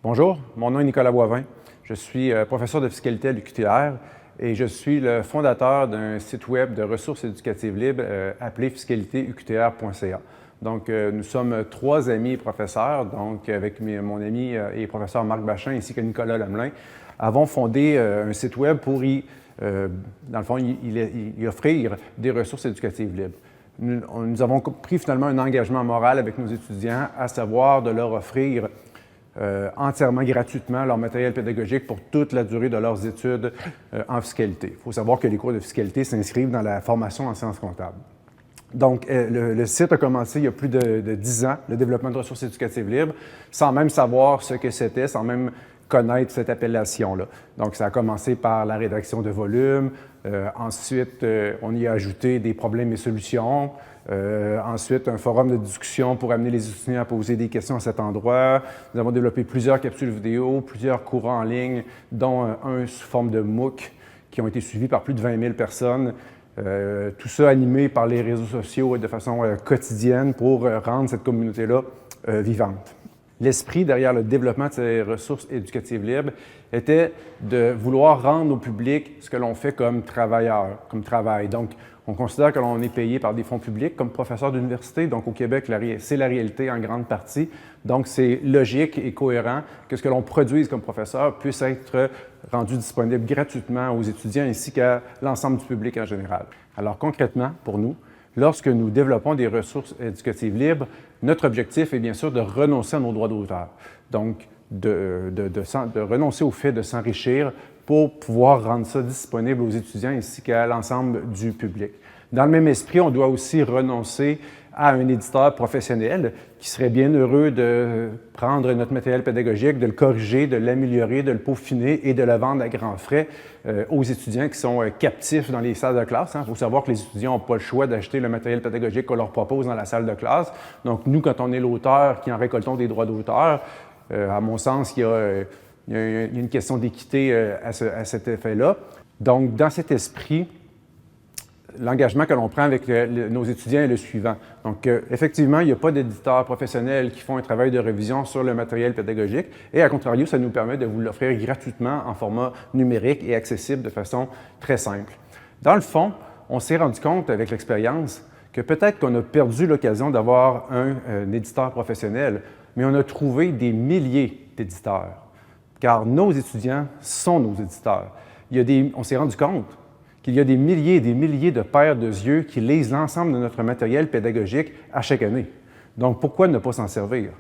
Bonjour, mon nom est Nicolas Boivin. Je suis professeur de fiscalité à l'UQTR et je suis le fondateur d'un site web de ressources éducatives libres appelé fiscalitéuqtr.ca. Donc, nous sommes 3 amis professeurs, donc avec mon ami et professeur Marc Bachin ainsi que Nicolas Lemelin, avons fondé un site web pour dans le fond, y offrir des ressources éducatives libres. Nous avons pris finalement un engagement moral avec nos étudiants, à savoir de leur offrir entièrement gratuitement leur matériel pédagogique pour toute la durée de leurs études en fiscalité. Il faut savoir que les cours de fiscalité s'inscrivent dans la formation en sciences comptables. Donc, le site a commencé il y a plus de 10 ans, le développement de ressources éducatives libres, sans même savoir ce que c'était, sans même connaître cette appellation-là. Donc, ça a commencé par la rédaction de volumes. Ensuite, on y a ajouté des problèmes et solutions. Ensuite, un forum de discussion pour amener les étudiants à poser des questions à cet endroit. Nous avons développé plusieurs capsules vidéo, plusieurs cours en ligne, dont un sous forme de MOOC, qui ont été suivis par plus de 20 000 personnes. Tout ça animé par les réseaux sociaux et de façon quotidienne pour rendre cette communauté-là vivante. L'esprit derrière le développement de ces ressources éducatives libres était de vouloir rendre au public ce que l'on fait comme travailleur, comme travail. Donc, on considère que l'on est payé par des fonds publics comme professeur d'université. Donc, au Québec, c'est la réalité en grande partie. Donc, c'est logique et cohérent que ce que l'on produise comme professeur puisse être rendu disponible gratuitement aux étudiants ainsi qu'à l'ensemble du public en général. Alors, concrètement, pour nous, lorsque nous développons des ressources éducatives libres, notre objectif est bien sûr de renoncer à nos droits d'auteur. Donc, de renoncer au fait de s'enrichir pour pouvoir rendre ça disponible aux étudiants ainsi qu'à l'ensemble du public. Dans le même esprit, on doit aussi renoncer à un éditeur professionnel qui serait bien heureux de prendre notre matériel pédagogique, de le corriger, de l'améliorer, de le peaufiner et de le vendre à grands frais aux étudiants qui sont captifs dans les salles de classe. Il faut savoir que les étudiants n'ont pas le choix d'acheter le matériel pédagogique qu'on leur propose dans la salle de classe. Donc, nous, quand on est l'auteur qui en récoltons des droits d'auteur, à mon sens, il y a une question d'équité à cet effet-là. Donc, dans cet esprit, l'engagement que l'on prend avec nos étudiants est le suivant. Donc, effectivement, il n'y a pas d'éditeurs professionnels qui font un travail de révision sur le matériel pédagogique et, à contrario, ça nous permet de vous l'offrir gratuitement en format numérique et accessible de façon très simple. Dans le fond, on s'est rendu compte avec l'expérience que peut-être qu'on a perdu l'occasion d'avoir un éditeur professionnel, mais on a trouvé des milliers d'éditeurs, car nos étudiants sont nos éditeurs. On s'est rendu compte qu'il y a des milliers et des milliers de paires de yeux qui lisent l'ensemble de notre matériel pédagogique à chaque année. Donc, pourquoi ne pas s'en servir?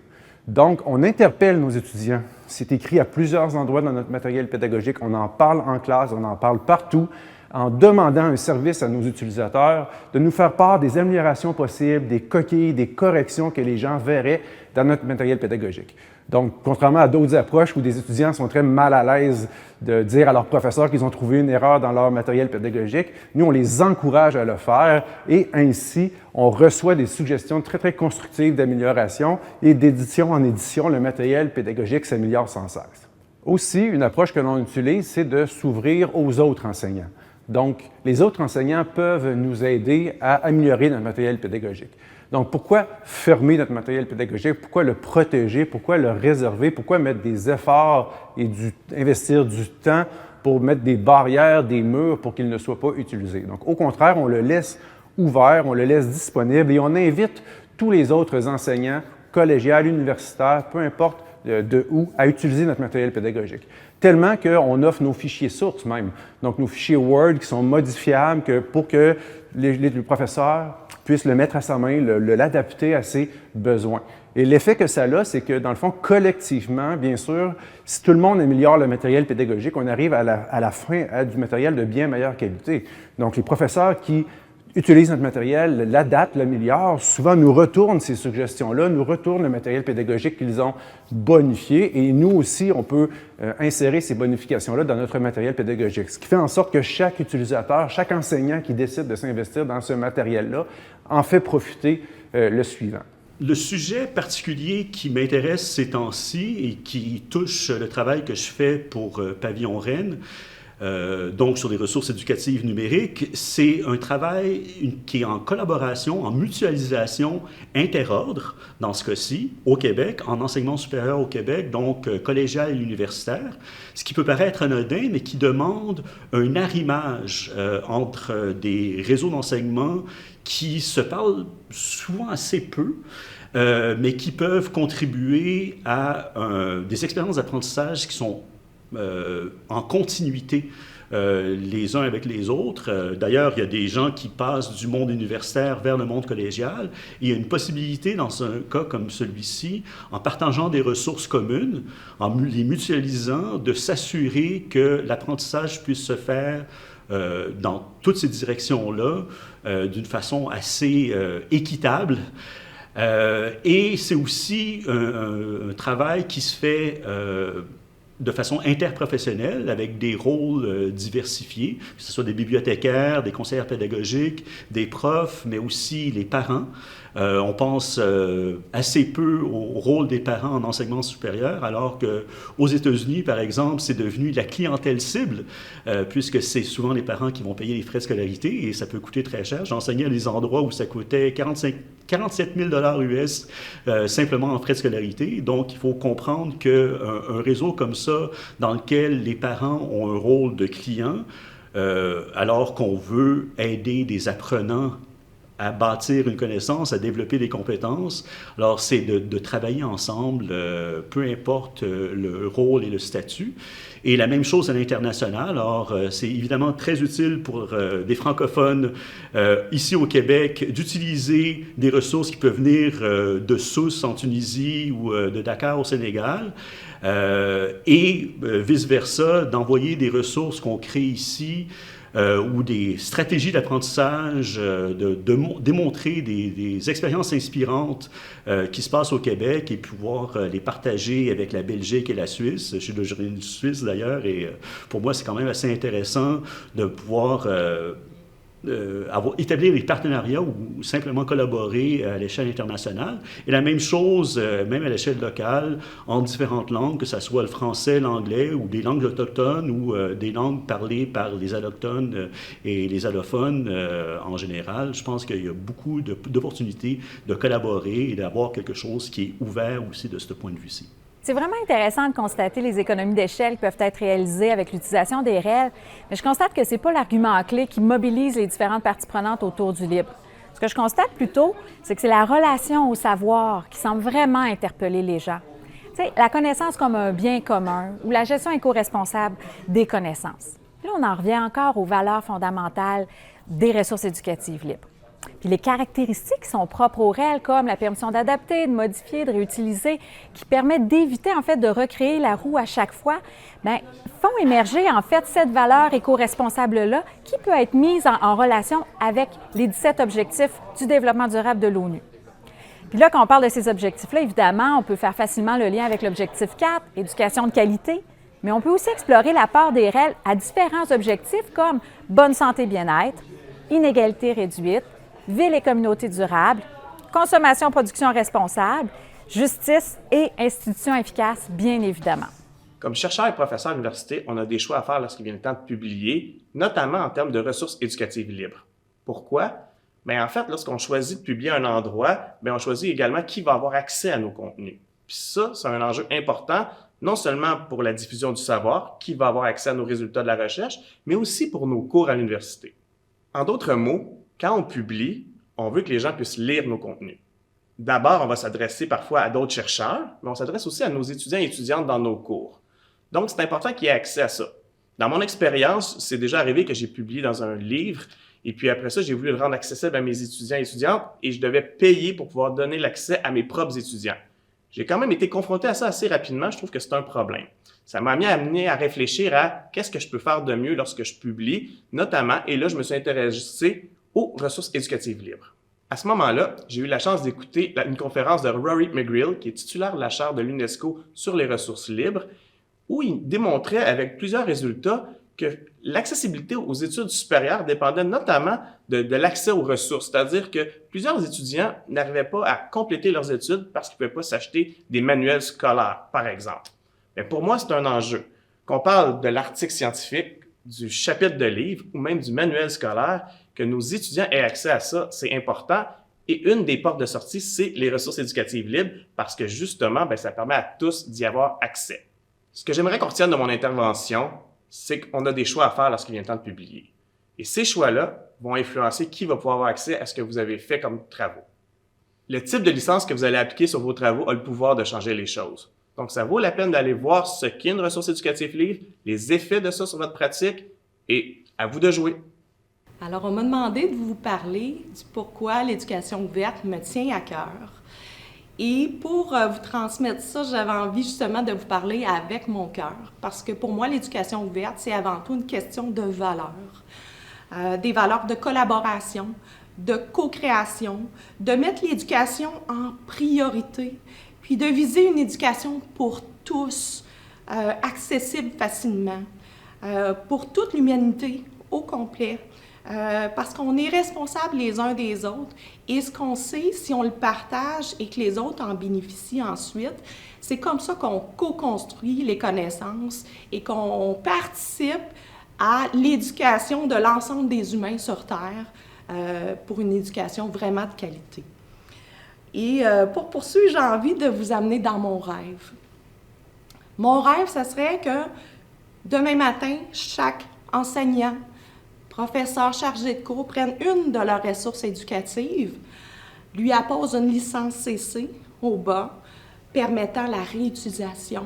Donc, on interpelle nos étudiants. C'est écrit à plusieurs endroits dans notre matériel pédagogique. On en parle en classe, on en parle partout, en demandant un service à nos utilisateurs de nous faire part des améliorations possibles, des coquilles, des corrections que les gens verraient dans notre matériel pédagogique. Donc, contrairement à d'autres approches où des étudiants sont très mal à l'aise de dire à leurs professeurs qu'ils ont trouvé une erreur dans leur matériel pédagogique, nous, on les encourage à le faire et ainsi, on reçoit des suggestions très, très constructives d'amélioration et d'édition en édition, le matériel pédagogique s'améliore sans cesse. Aussi, une approche que l'on utilise, c'est de s'ouvrir aux autres enseignants. Donc, les autres enseignants peuvent nous aider à améliorer notre matériel pédagogique. Donc, pourquoi fermer notre matériel pédagogique? Pourquoi le protéger? Pourquoi le réserver? Pourquoi mettre des efforts et investir du temps pour mettre des barrières, des murs pour qu'il ne soit pas utilisé? Donc, au contraire, on le laisse ouvert, on le laisse disponible et on invite tous les autres enseignants, collégiales, universitaires, peu importe de où, à utiliser notre matériel pédagogique. Tellement qu'on offre nos fichiers sources même. Donc, nos fichiers Word qui sont modifiables pour que les professeurs puissent le mettre à sa main, l'adapter à ses besoins. Et l'effet que ça a, c'est que, dans le fond, collectivement, bien sûr, si tout le monde améliore le matériel pédagogique, on arrive à la fin à du matériel de bien meilleure qualité. Donc, les professeurs qui utilisent notre matériel, l'adaptent, l'améliorent, souvent nous retournent ces suggestions-là, nous retournent le matériel pédagogique qu'ils ont bonifié et nous aussi, on peut insérer ces bonifications-là dans notre matériel pédagogique. Ce qui fait en sorte que chaque utilisateur, chaque enseignant qui décide de s'investir dans ce matériel-là en fait profiter le suivant. Le sujet particulier qui m'intéresse ces temps-ci et qui touche le travail que je fais pour Pavillon Rennes, donc sur les ressources éducatives numériques, c'est un travail qui est en collaboration, en mutualisation interordre, dans ce cas-ci, au Québec, en enseignement supérieur au Québec, donc collégial et universitaire, ce qui peut paraître anodin, mais qui demande un arrimage entre des réseaux d'enseignement qui se parlent souvent assez peu, mais qui peuvent contribuer à des expériences d'apprentissage qui sont en continuité les uns avec les autres. D'ailleurs, il y a des gens qui passent du monde universitaire vers le monde collégial. Il y a une possibilité, dans un cas comme celui-ci, en partageant des ressources communes, en les mutualisant, de s'assurer que l'apprentissage puisse se faire dans toutes ces directions-là d'une façon assez équitable. Et c'est aussi un travail qui se fait de façon interprofessionnelle, avec des rôles diversifiés, que ce soit des bibliothécaires, des conseillers pédagogiques, des profs, mais aussi les parents. On pense assez peu au rôle des parents en enseignement supérieur, alors qu'aux États-Unis, par exemple, c'est devenu la clientèle cible, puisque c'est souvent les parents qui vont payer les frais de scolarité, et ça peut coûter très cher. J'enseignais à des endroits où ça coûtait 47 000 $ US simplement en frais de scolarité. Donc, il faut comprendre qu'un réseau comme ça, dans lequel les parents ont un rôle de client, alors qu'on veut aider des apprenants à bâtir une connaissance, à développer des compétences. Alors, c'est de travailler ensemble, peu importe le rôle et le statut. Et la même chose à l'international. Alors, c'est évidemment très utile pour des francophones ici au Québec d'utiliser des ressources qui peuvent venir de Sousse en Tunisie ou de Dakar au Sénégal. Et vice-versa, d'envoyer des ressources qu'on crée ici ou des stratégies d'apprentissage, de démontrer des expériences inspirantes qui se passent au Québec et pouvoir les partager avec la Belgique et la Suisse. Je suis d'origine suisse d'ailleurs et pour moi c'est quand même assez intéressant de pouvoir établir des partenariats ou simplement collaborer à l'échelle internationale. Et la même chose, même à l'échelle locale, en différentes langues, que ce soit le français, l'anglais ou des langues autochtones ou des langues parlées par les allochtones et les allophones en général. Je pense qu'il y a beaucoup d'opportunités de collaborer et d'avoir quelque chose qui est ouvert aussi de ce point de vue-ci. C'est vraiment intéressant de constater les économies d'échelle qui peuvent être réalisées avec l'utilisation des REL, mais je constate que ce n'est pas l'argument clé qui mobilise les différentes parties prenantes autour du libre. Ce que je constate plutôt, c'est que c'est la relation au savoir qui semble vraiment interpeller les gens. Tu sais, la connaissance comme un bien commun ou la gestion éco-responsable des connaissances. Puis là, on en revient encore aux valeurs fondamentales des ressources éducatives libres. Puis les caractéristiques qui sont propres aux REL, comme la permission d'adapter, de modifier, de réutiliser, qui permettent d'éviter en fait de recréer la roue à chaque fois, bien, font émerger en fait cette valeur éco-responsable-là qui peut être mise en relation avec les 17 objectifs du développement durable de l'ONU. Puis là, quand on parle de ces objectifs-là, évidemment, on peut faire facilement le lien avec l'objectif 4, éducation de qualité, mais on peut aussi explorer l'apport des REL à différents objectifs comme bonne santé bien-être, inégalité réduite, ville et communauté durable, consommation-production responsable, justice et institutions efficaces, bien évidemment. Comme chercheur et professeur à l'université, on a des choix à faire lorsqu'il vient le temps de publier, notamment en termes de ressources éducatives libres. Pourquoi? Bien, en fait, lorsqu'on choisit de publier un endroit, bien, on choisit également qui va avoir accès à nos contenus. Puis ça, c'est un enjeu important, non seulement pour la diffusion du savoir, qui va avoir accès à nos résultats de la recherche, mais aussi pour nos cours à l'université. En d'autres mots, quand on publie, on veut que les gens puissent lire nos contenus. D'abord, on va s'adresser parfois à d'autres chercheurs, mais on s'adresse aussi à nos étudiants et étudiantes dans nos cours. Donc, c'est important qu'il y ait accès à ça. Dans mon expérience, c'est déjà arrivé que j'ai publié dans un livre, et puis après ça, j'ai voulu le rendre accessible à mes étudiants et étudiantes, et je devais payer pour pouvoir donner l'accès à mes propres étudiants. J'ai quand même été confronté à ça assez rapidement, je trouve que c'est un problème. Ça m'a amené à réfléchir à qu'est-ce que je peux faire de mieux lorsque je publie, notamment, et là, je me suis intéressé aux ressources éducatives libres. À ce moment-là, j'ai eu la chance d'écouter une conférence de Rory McGreal, qui est titulaire de la chaire de l'UNESCO sur les ressources libres, où il démontrait avec plusieurs résultats que l'accessibilité aux études supérieures dépendait notamment de l'accès aux ressources, c'est-à-dire que plusieurs étudiants n'arrivaient pas à compléter leurs études parce qu'ils ne pouvaient pas s'acheter des manuels scolaires, par exemple. Mais pour moi, c'est un enjeu. Qu'on parle de l'article scientifique, du chapitre de livre ou même du manuel scolaire, que nos étudiants aient accès à ça, c'est important. Et une des portes de sortie, c'est les ressources éducatives libres parce que justement, bien, ça permet à tous d'y avoir accès. Ce que j'aimerais qu'on retienne de mon intervention, c'est qu'on a des choix à faire lorsqu'il vient le temps de publier. Et ces choix-là vont influencer qui va pouvoir avoir accès à ce que vous avez fait comme travaux. Le type de licence que vous allez appliquer sur vos travaux a le pouvoir de changer les choses. Donc, ça vaut la peine d'aller voir ce qu'est une ressource éducative libre, les effets de ça sur votre pratique, et à vous de jouer. Alors, on m'a demandé de vous parler du pourquoi l'éducation ouverte me tient à cœur. Et pour vous transmettre ça, j'avais envie justement de vous parler avec mon cœur, parce que pour moi, l'éducation ouverte, c'est avant tout une question de valeurs. Des valeurs de collaboration, de co-création, de mettre l'éducation en priorité, puis de viser une éducation pour tous, accessible facilement, pour toute l'humanité au complet, parce qu'on est responsables les uns des autres, et ce qu'on sait, si on le partage et que les autres en bénéficient ensuite, c'est comme ça qu'on co-construit les connaissances et qu'on participe à l'éducation de l'ensemble des humains sur Terre pour une éducation vraiment de qualité. Et pour poursuivre, j'ai envie de vous amener dans mon rêve. Mon rêve, ce serait que demain matin, chaque enseignant, professeur chargé de cours prenne une de leurs ressources éducatives, lui appose une licence CC au bas, permettant la réutilisation,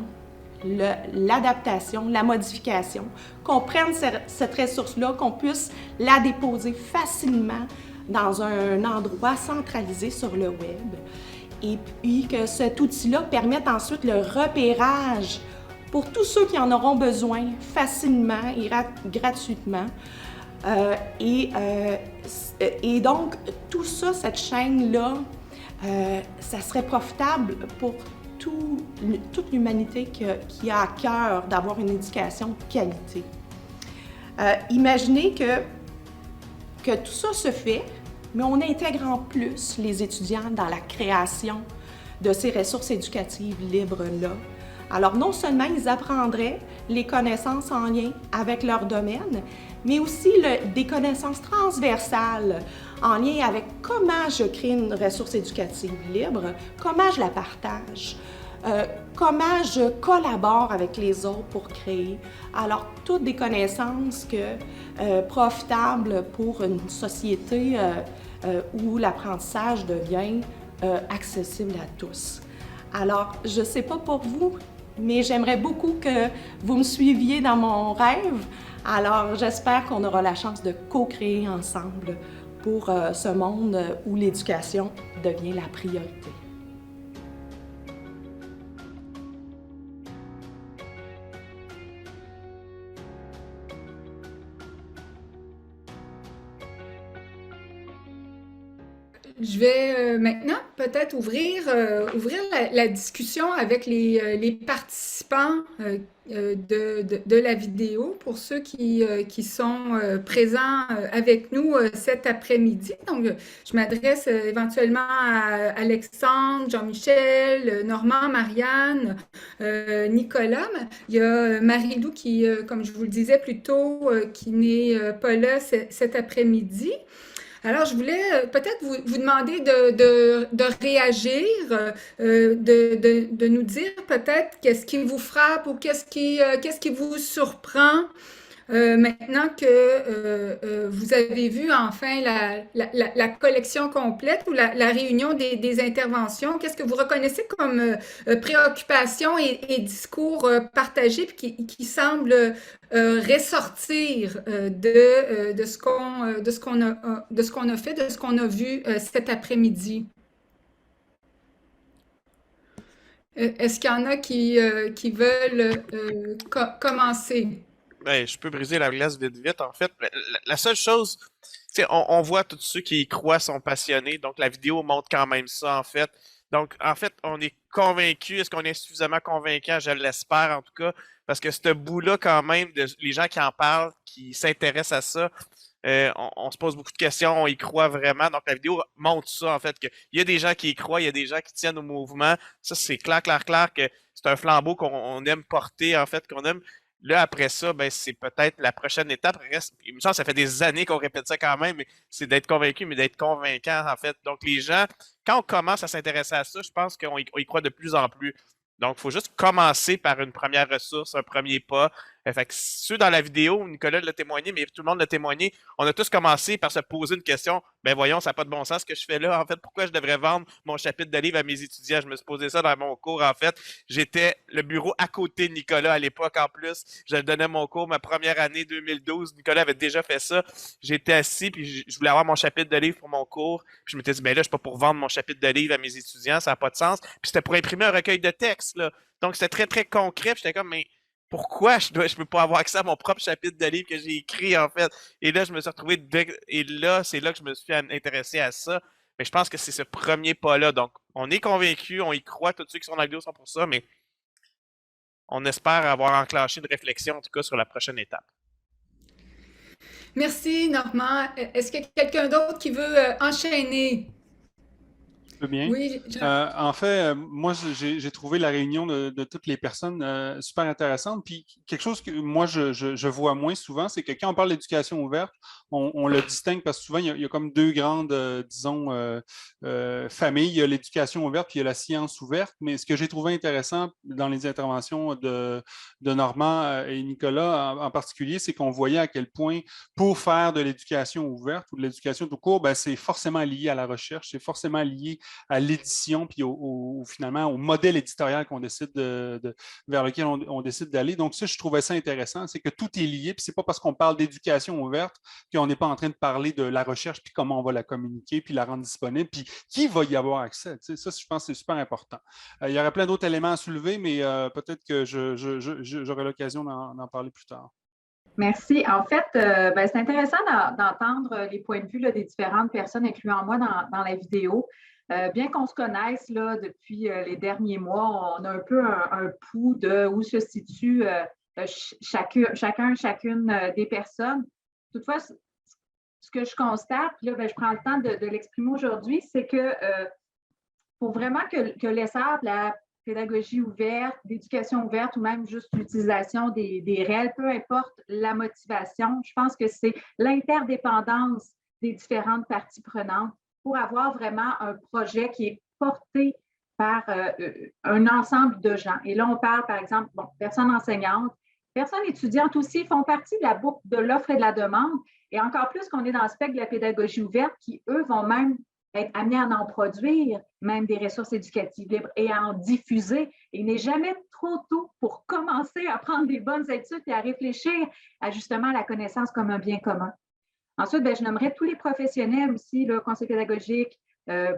l'adaptation, la modification, qu'on prenne cette ressource-là, qu'on puisse la déposer facilement dans un endroit centralisé sur le web, et puis que cet outil-là permette ensuite le repérage pour tous ceux qui en auront besoin facilement et gratuitement Et donc, tout ça, cette chaîne-là, ça serait profitable pour toute l'humanité qui a à cœur d'avoir une éducation de qualité. Imaginez que tout ça se fait, mais on intègre en plus les étudiants dans la création de ces ressources éducatives libres-là. Alors, non seulement ils apprendraient les connaissances en lien avec leur domaine, mais aussi des connaissances transversales en lien avec comment je crée une ressource éducative libre, comment je la partage, comment je collabore avec les autres pour créer. Alors, toutes des connaissances profitables pour une société où l'apprentissage devient accessible à tous. Alors, je ne sais pas pour vous, mais j'aimerais beaucoup que vous me suiviez dans mon rêve. Alors, j'espère qu'on aura la chance de co-créer ensemble pour ce monde où l'éducation devient la priorité. Je vais maintenant peut-être ouvrir la discussion avec les participants de la vidéo pour ceux qui sont présents avec nous cet après-midi. Donc, je m'adresse éventuellement à Alexandre, Jean-Michel, Normand, Marianne, Nicolas. Il y a Marie-Lou qui, comme je vous le disais plus tôt, qui n'est pas là cet après-midi. Alors, je voulais peut-être vous demander de réagir, de nous dire peut-être qu'est-ce qui vous frappe ou qu'est-ce qui vous surprend maintenant que vous avez vu enfin la collection complète ou la réunion des interventions. Qu'est-ce que vous reconnaissez comme préoccupations et discours partagés puis qui semblent ressortir de ce qu'on a fait, de ce qu'on a vu cet après-midi? Est-ce qu'il y en a qui veulent commencer? Ben, je peux briser la glace vite. En fait, la seule chose, on voit tous ceux qui y croient sont passionnés, donc la vidéo montre quand même ça, en fait. Donc, en fait, on est convaincu. Est-ce qu'on est suffisamment convaincant? Je l'espère, en tout cas, parce que ce bout-là, quand même, les gens qui en parlent, qui s'intéressent à ça, on se pose beaucoup de questions, on y croit vraiment. Donc, la vidéo montre ça, en fait, qu'il y a des gens qui y croient, il y a des gens qui tiennent au mouvement. Ça, c'est clair que c'est un flambeau qu'on aime porter, en fait, qu'on aime. Là, après ça, ben, c'est peut-être la prochaine étape. Il me semble que ça fait des années qu'on répète ça quand même, mais c'est d'être convaincu, mais d'être convaincant, en fait. Donc, les gens, quand on commence à s'intéresser à ça, je pense qu'on y croit de plus en plus. Donc, il faut juste commencer par une première ressource, un premier pas. Fait que ceux dans la vidéo, Nicolas l'a témoigné, mais tout le monde l'a témoigné, on a tous commencé par se poser une question. Ben voyons, ça n'a pas de bon sens ce que je fais là. En fait, pourquoi je devrais vendre mon chapitre de livre à mes étudiants? Je me suis posé ça dans mon cours, en fait. J'étais le bureau à côté de Nicolas à l'époque, en plus. Je donnais mon cours ma première année 2012. Nicolas avait déjà fait ça. J'étais assis, puis je voulais avoir mon chapitre de livre pour mon cours. Puis je m'étais dit, ben là, je suis pas pour vendre mon chapitre de livre à mes étudiants, ça n'a pas de sens. Puis c'était pour imprimer un recueil de textes, là. Donc, c'était très, très concret. Puis j'étais comme, mais pourquoi je peux pas avoir accès à mon propre chapitre de livre que j'ai écrit, en fait? Et là, je me suis retrouvé, et là, c'est là que je me suis intéressé à ça. Mais je pense que c'est ce premier pas-là. Donc, on est convaincus, on y croit, tous ceux qui sont dans la vidéo sont pour ça, mais on espère avoir enclenché une réflexion, en tout cas, sur la prochaine étape. Merci, Normand. Est-ce qu'il y a quelqu'un d'autre qui veut enchaîner? Bien. Oui, en fait, moi, j'ai trouvé la réunion de toutes les personnes super intéressante. Puis quelque chose que moi, je vois moins souvent, c'est que quand on parle d'éducation ouverte, on le distingue parce que souvent, il y a comme deux grandes, disons, familles. Il y a l'éducation ouverte puis il y a la science ouverte. Mais ce que j'ai trouvé intéressant dans les interventions de Normand et Nicolas en particulier, c'est qu'on voyait à quel point pour faire de l'éducation ouverte ou de l'éducation tout court, ben, c'est forcément lié à la recherche, c'est forcément lié à l'édition, puis finalement au modèle éditorial qu'on décide vers lequel on décide d'aller. Donc ça, je trouvais ça intéressant, c'est que tout est lié, puis c'est pas parce qu'on parle d'éducation ouverte qu'on n'est pas en train de parler de la recherche, puis comment on va la communiquer, puis la rendre disponible, puis qui va y avoir accès. Tu sais, ça, je pense que c'est super important. Il y aurait plein d'autres éléments à soulever, mais peut-être que j'aurai l'occasion d'en parler plus tard. Merci. En fait, c'est intéressant d'entendre les points de vue là, des différentes personnes, incluant moi dans la vidéo. Bien qu'on se connaisse là, depuis les derniers mois, on a un peu un pouls de où se situe chacune des personnes. Toutefois, ce que je constate, puis là, je prends le temps de l'exprimer aujourd'hui, c'est que pour vraiment que l'essor de la pédagogie ouverte, d'éducation ouverte ou même juste l'utilisation des réels, peu importe la motivation, je pense que c'est l'interdépendance des différentes parties prenantes pour avoir vraiment un projet qui est porté par un ensemble de gens. Et là, on parle, par exemple, personnes enseignantes, personnes étudiantes aussi font partie de la boucle de l'offre et de la demande, et encore plus qu'on est dans le spectre de la pédagogie ouverte, qui, eux, vont même être amenés à en produire, même des ressources éducatives libres et à en diffuser. Et il n'est jamais trop tôt pour commencer à prendre des bonnes études et à réfléchir à justement la connaissance comme un bien commun. Ensuite, je nommerai tous les professionnels aussi, le conseil pédagogique,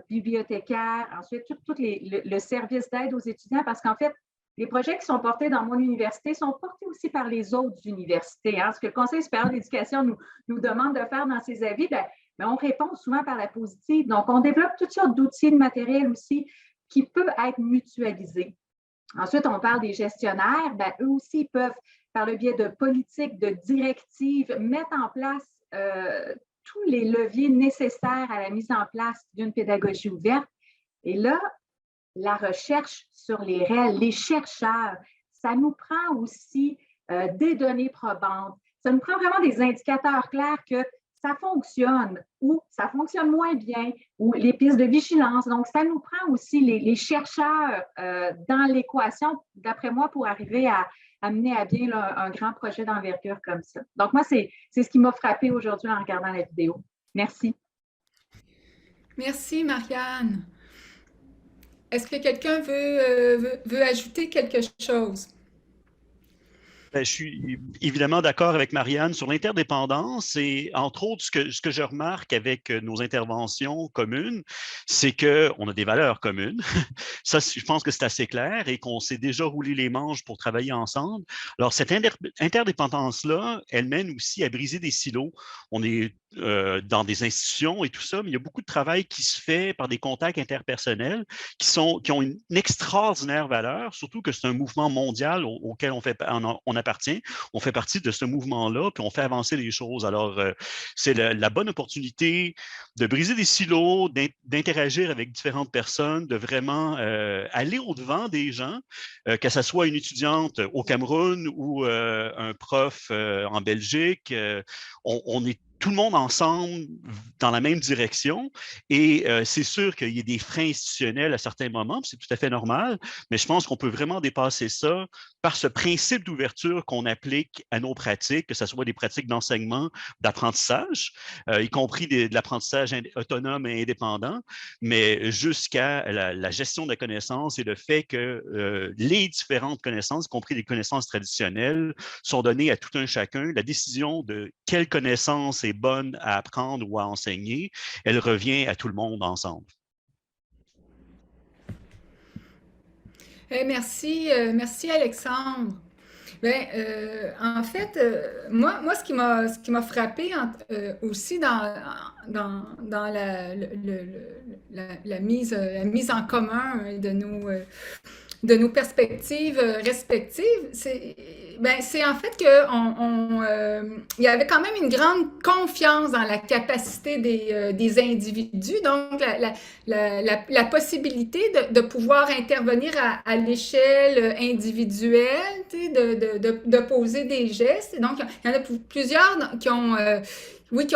bibliothécaires, ensuite tout le service d'aide aux étudiants, parce qu'en fait, les projets qui sont portés dans mon université sont portés aussi par les autres universités. Ce que le Conseil supérieur d'éducation nous demande de faire dans ses avis, on répond souvent par la positive. Donc, on développe toutes sortes d'outils de matériel aussi qui peuvent être mutualisés. Ensuite, on parle des gestionnaires. Eux aussi peuvent, par le biais de politiques, de directives, mettre en place tous les leviers nécessaires à la mise en place d'une pédagogie ouverte. Et là, la recherche sur les réels, les chercheurs, ça nous prend aussi des données probantes. Ça nous prend vraiment des indicateurs clairs que ça fonctionne ou ça fonctionne moins bien, ou les pistes de vigilance. Donc, ça nous prend aussi les chercheurs dans l'équation, d'après moi, pour arriver à mener à bien là, un grand projet d'envergure comme ça. Donc, moi, c'est ce qui m'a frappé aujourd'hui en regardant la vidéo. Merci. Merci, Marianne. Est-ce que quelqu'un veut ajouter quelque chose? Je suis évidemment d'accord avec Marianne sur l'interdépendance et entre autres, ce que je remarque avec nos interventions communes, c'est qu'on a des valeurs communes. Ça, je pense que c'est assez clair et qu'on s'est déjà roulé les manches pour travailler ensemble. Alors, cette interdépendance-là, elle mène aussi à briser des silos. On est dans des institutions et tout ça, mais il y a beaucoup de travail qui se fait par des contacts interpersonnels qui ont une extraordinaire valeur, surtout que c'est un mouvement mondial auquel on appartient. On fait partie de ce mouvement-là, puis on fait avancer les choses. Alors, c'est la bonne opportunité de briser des silos, d'interagir avec différentes personnes, de vraiment aller au-devant des gens, que ce soit une étudiante au Cameroun ou un prof en Belgique. On est tout le monde ensemble dans la même direction et c'est sûr qu'il y a des freins institutionnels à certains moments, c'est tout à fait normal, mais je pense qu'on peut vraiment dépasser ça par ce principe d'ouverture qu'on applique à nos pratiques, que ce soit des pratiques d'enseignement, d'apprentissage, y compris de l'apprentissage autonome et indépendant, mais jusqu'à la gestion de la connaissance et le fait que les différentes connaissances, y compris les connaissances traditionnelles, sont données à tout un chacun. La décision de quelle connaissance est bonne à apprendre ou à enseigner, elle revient à tout le monde ensemble. Merci Alexandre. En fait, moi, ce qui m'a frappé aussi dans la mise en commun de nos perspectives respectives, c'est en fait il y avait quand même une grande confiance dans la capacité des individus, donc la possibilité de pouvoir intervenir à l'échelle individuelle, de poser des gestes. Et donc, il y en a plusieurs qui ont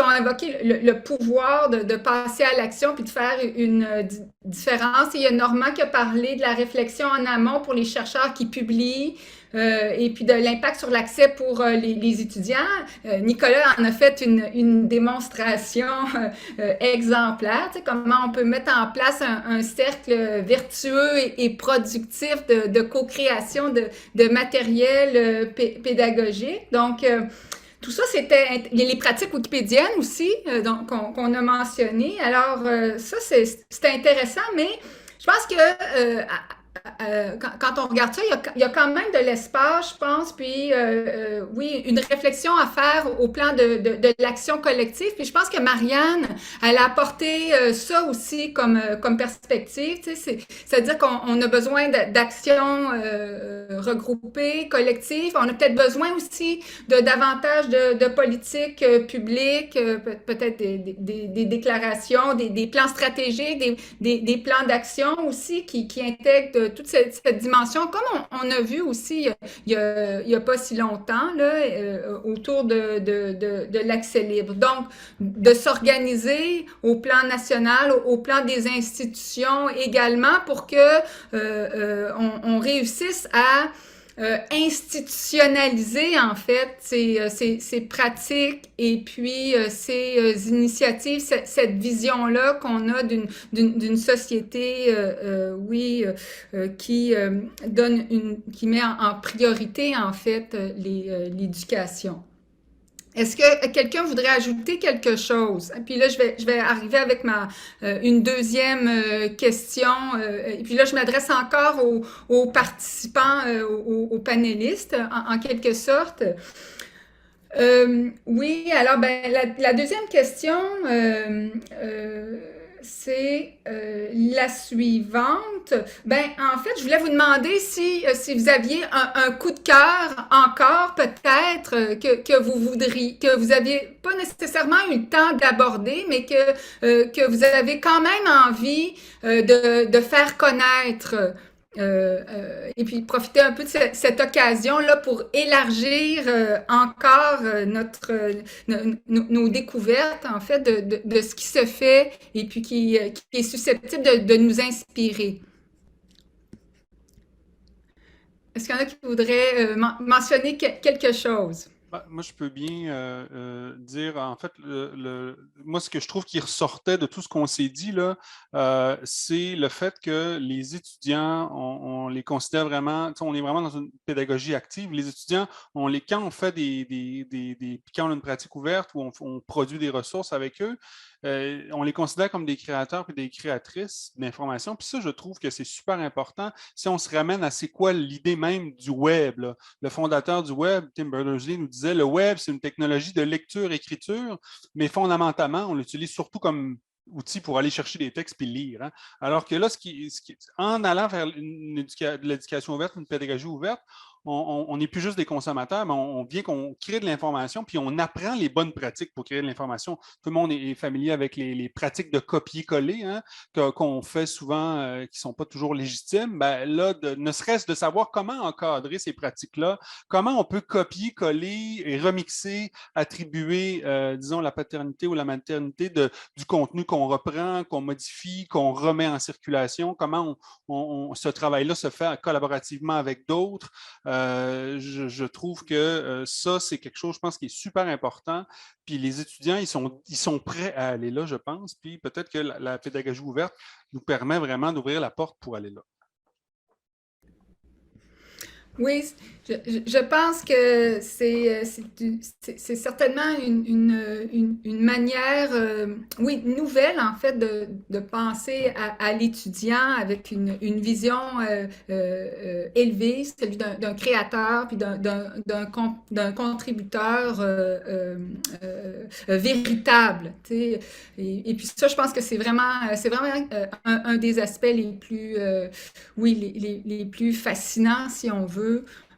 invoqué le pouvoir de passer à l'action puis de faire une différence. Et il y a Normand qui a parlé de la réflexion en amont pour les chercheurs qui publient et puis de l'impact sur l'accès pour les étudiants. Nicolas en a fait une démonstration exemplaire, comment on peut mettre en place un cercle vertueux et productif de co-création de matériel pédagogique. Donc, tout ça, c'était les pratiques wikipédiennes aussi, qu'on a mentionnées. Alors, ça, c'est intéressant, mais je pense que quand on regarde ça, il y a quand même de l'espace, je pense, puis oui, une réflexion à faire au plan de l'action collective. Puis je pense que Marianne, elle a apporté ça aussi comme perspective. Tu sais, c'est-à-dire qu'on a besoin d'actions regroupées, collectives. On a peut-être besoin aussi de davantage de politiques publiques, peut-être des déclarations, des plans stratégiques, des plans d'action aussi qui intègrent toute cette dimension, comme on a vu aussi il y a pas si longtemps là, autour de l'accès libre. Donc, de s'organiser au plan national, au plan des institutions également pour que on réussisse à institutionnaliser en fait ces pratiques et puis ces initiatives, cette vision-là qu'on a d'une société, oui, qui qui met en priorité en fait l'éducation. Est-ce que quelqu'un voudrait ajouter quelque chose? Puis là, je vais arriver avec une deuxième question. Et puis là, je m'adresse encore aux participants, aux panélistes, en quelque sorte. Oui, alors ben, la deuxième question, c'est la suivante. Ben, en fait, je voulais vous demander si vous aviez un coup de cœur encore, peut-être, que vous voudriez, que vous aviez pas nécessairement eu le temps d'aborder, mais que vous avez quand même envie de faire connaître. Et puis profiter un peu de cette occasion-là pour élargir encore nos découvertes, en fait, de ce qui se fait et puis qui est susceptible de nous inspirer. Est-ce qu'il y en a qui voudraient mentionner quelque chose? Moi, je peux bien dire, en fait, moi, ce que je trouve qui ressortait de tout ce qu'on s'est dit, là, c'est le fait que les étudiants, on les considère vraiment, on est vraiment dans une pédagogie active. Les étudiants, quand on fait quand on a une pratique ouverte ou on produit des ressources avec eux, on les considère comme des créateurs et des créatrices d'informations. Puis ça, je trouve que c'est super important. Si on se ramène à c'est quoi l'idée même du web, là. Le fondateur du web, Tim Berners-Lee, nous disait le web, c'est une technologie de lecture-écriture, mais fondamentalement, on l'utilise surtout comme outil pour aller chercher des textes puis lire. Hein. Alors que là, en allant vers de l'éducation ouverte, une pédagogie ouverte, on n'est plus juste des consommateurs, mais on vient qu'on crée de l'information, puis on apprend les bonnes pratiques pour créer de l'information. Tout le monde est familier avec les pratiques de copier-coller hein, qu'on fait souvent, qui ne sont pas toujours légitimes. Ben, là, ne serait-ce de savoir comment encadrer ces pratiques-là, comment on peut copier-coller et remixer, attribuer, disons, la paternité ou la maternité du contenu qu'on reprend, qu'on modifie, qu'on remet en circulation, comment ce travail-là se fait collaborativement avec d'autres. Je trouve que ça, c'est quelque chose, je pense, qui est super important. Puis les étudiants, ils sont prêts à aller là, je pense. Puis peut-être que la pédagogie ouverte nous permet vraiment d'ouvrir la porte pour aller là. Oui, je pense que c'est certainement une manière, oui, nouvelle en fait de penser à l'étudiant avec une vision élevée, celui d'un créateur puis d'un contributeur véritable. Tu sais. Et puis ça, je pense que c'est vraiment un des aspects les plus, oui, les plus fascinants, si on veut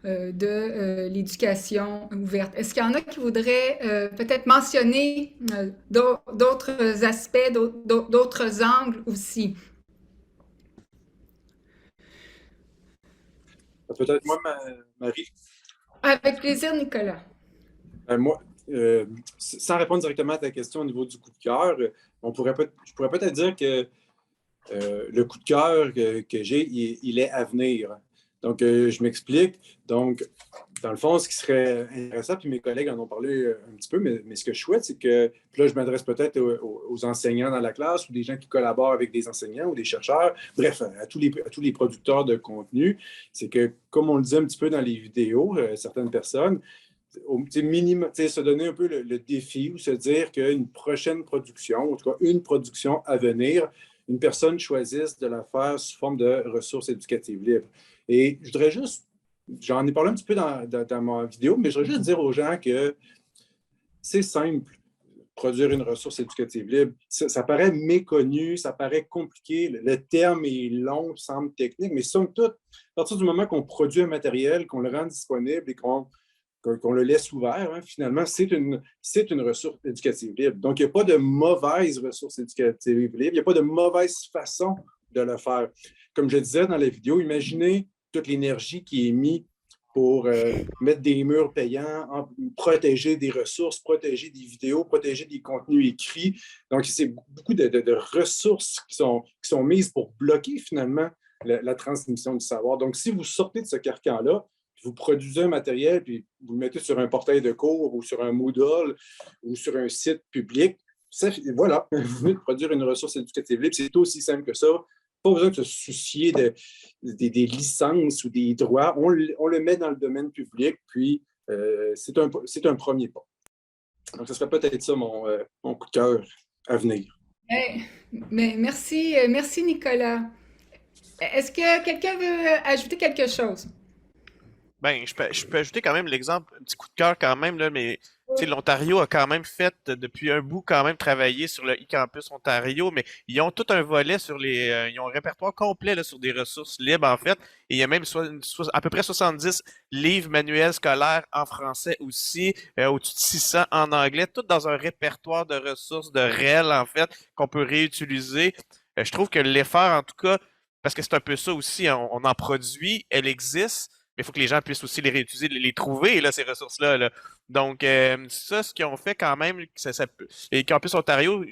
de l'éducation ouverte. Est-ce qu'il y en a qui voudraient peut-être mentionner d'autres aspects, d'autres angles aussi? Peut-être moi, Marie. Avec plaisir, Nicolas. Moi, sans répondre directement à ta question au niveau du coup de cœur, je pourrais peut-être dire que le coup de cœur que j'ai, il est à venir. Donc, je m'explique. Donc, dans le fond, ce qui serait intéressant, puis mes collègues en ont parlé un petit peu, mais ce que je souhaite, c'est que, puis là, je m'adresse peut-être aux enseignants dans la classe ou des gens qui collaborent avec des enseignants ou des chercheurs, bref, à tous les producteurs de contenu, c'est que, comme on le dit un petit peu dans les vidéos, certaines personnes, minimum, se donner un peu le défi ou se dire qu'une prochaine production, en tout cas une production à venir, une personne choisisse de la faire sous forme de ressources éducatives libres. Et je voudrais juste, j'en ai parlé un petit peu dans ma vidéo, mais je voudrais juste dire aux gens que c'est simple, produire une ressource éducative libre. Ça paraît méconnu, ça paraît compliqué, le terme est long, semble technique, mais somme toute, à partir du moment qu'on produit un matériel, qu'on le rend disponible et qu'on le laisse ouvert, hein, finalement, c'est une ressource éducative libre. Donc, il n'y a pas de mauvaise ressource éducative libre, il n'y a pas de mauvaise façon de le faire. Comme je disais dans la vidéo, imaginez toute l'énergie qui est mise pour mettre des murs payants, protéger des ressources, protéger des vidéos, protéger des contenus écrits. Donc, c'est beaucoup de ressources qui sont mises pour bloquer finalement la transmission du savoir. Donc, si vous sortez de ce carcan-là, vous produisez un matériel, puis vous le mettez sur un portail de cours ou sur un Moodle ou sur un site public, voilà, vous venez de produire une ressource éducative libre. C'est aussi simple que ça. Pas besoin de se soucier des licences ou des droits. On le met dans le domaine public, puis c'est un premier pas. Donc, ce serait peut-être ça mon coup de cœur à venir. Mais merci Nicolas. Est-ce que quelqu'un veut ajouter quelque chose? Ben, je peux ajouter quand même l'exemple, un petit coup de cœur quand même, là, mais l'Ontario a quand même fait, depuis un bout, quand même travaillé sur le e-campus Ontario, mais ils ont tout un volet sur ils ont un répertoire complet là, sur des ressources libres, en fait, et il y a même à peu près 70 livres manuels scolaires en français aussi, au-dessus de 600 en anglais, tout dans un répertoire de ressources, de REL, en fait, qu'on peut réutiliser. Je trouve que l'effort, en tout cas, parce que c'est un peu ça aussi, hein, on en produit, elle existe, mais il faut que les gens puissent aussi les réutiliser, les trouver, là, ces ressources-là. Là. Donc, ça, ce qu'ils ont fait quand même, les Campus Ontario,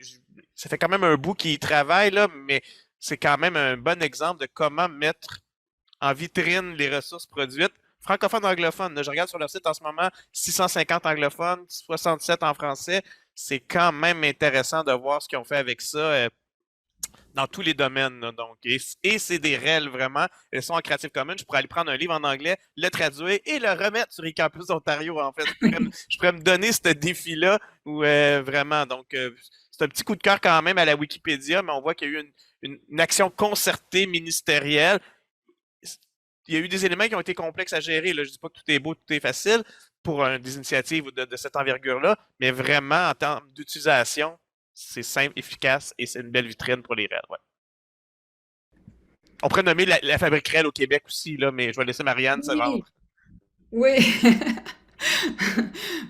ça fait quand même un bout qu'ils travaillent, là, mais c'est quand même un bon exemple de comment mettre en vitrine les ressources produites. Francophones, anglophones. Là, je regarde sur leur site en ce moment, 650 anglophones, 67 en français. C'est quand même intéressant de voir ce qu'ils ont fait avec ça. Dans tous les domaines. Là, donc, et c'est des REL vraiment. Elles sont en Creative Commons. Je pourrais aller prendre un livre en anglais, le traduire et le remettre sur eCampus Ontario, en fait. Je pourrais me donner ce défi-là où vraiment. Donc, c'est un petit coup de cœur quand même à la Wikipédia, mais on voit qu'il y a eu une action concertée ministérielle. Il y a eu des éléments qui ont été complexes à gérer. Là. Je ne dis pas que tout est beau, tout est facile pour des initiatives de cette envergure-là, mais vraiment, en termes d'utilisation, c'est simple, efficace et c'est une belle vitrine pour les REL. Ouais. On pourrait nommer la Fabrique REL au Québec aussi, là, mais je vais laisser Marianne se rendre. Oui.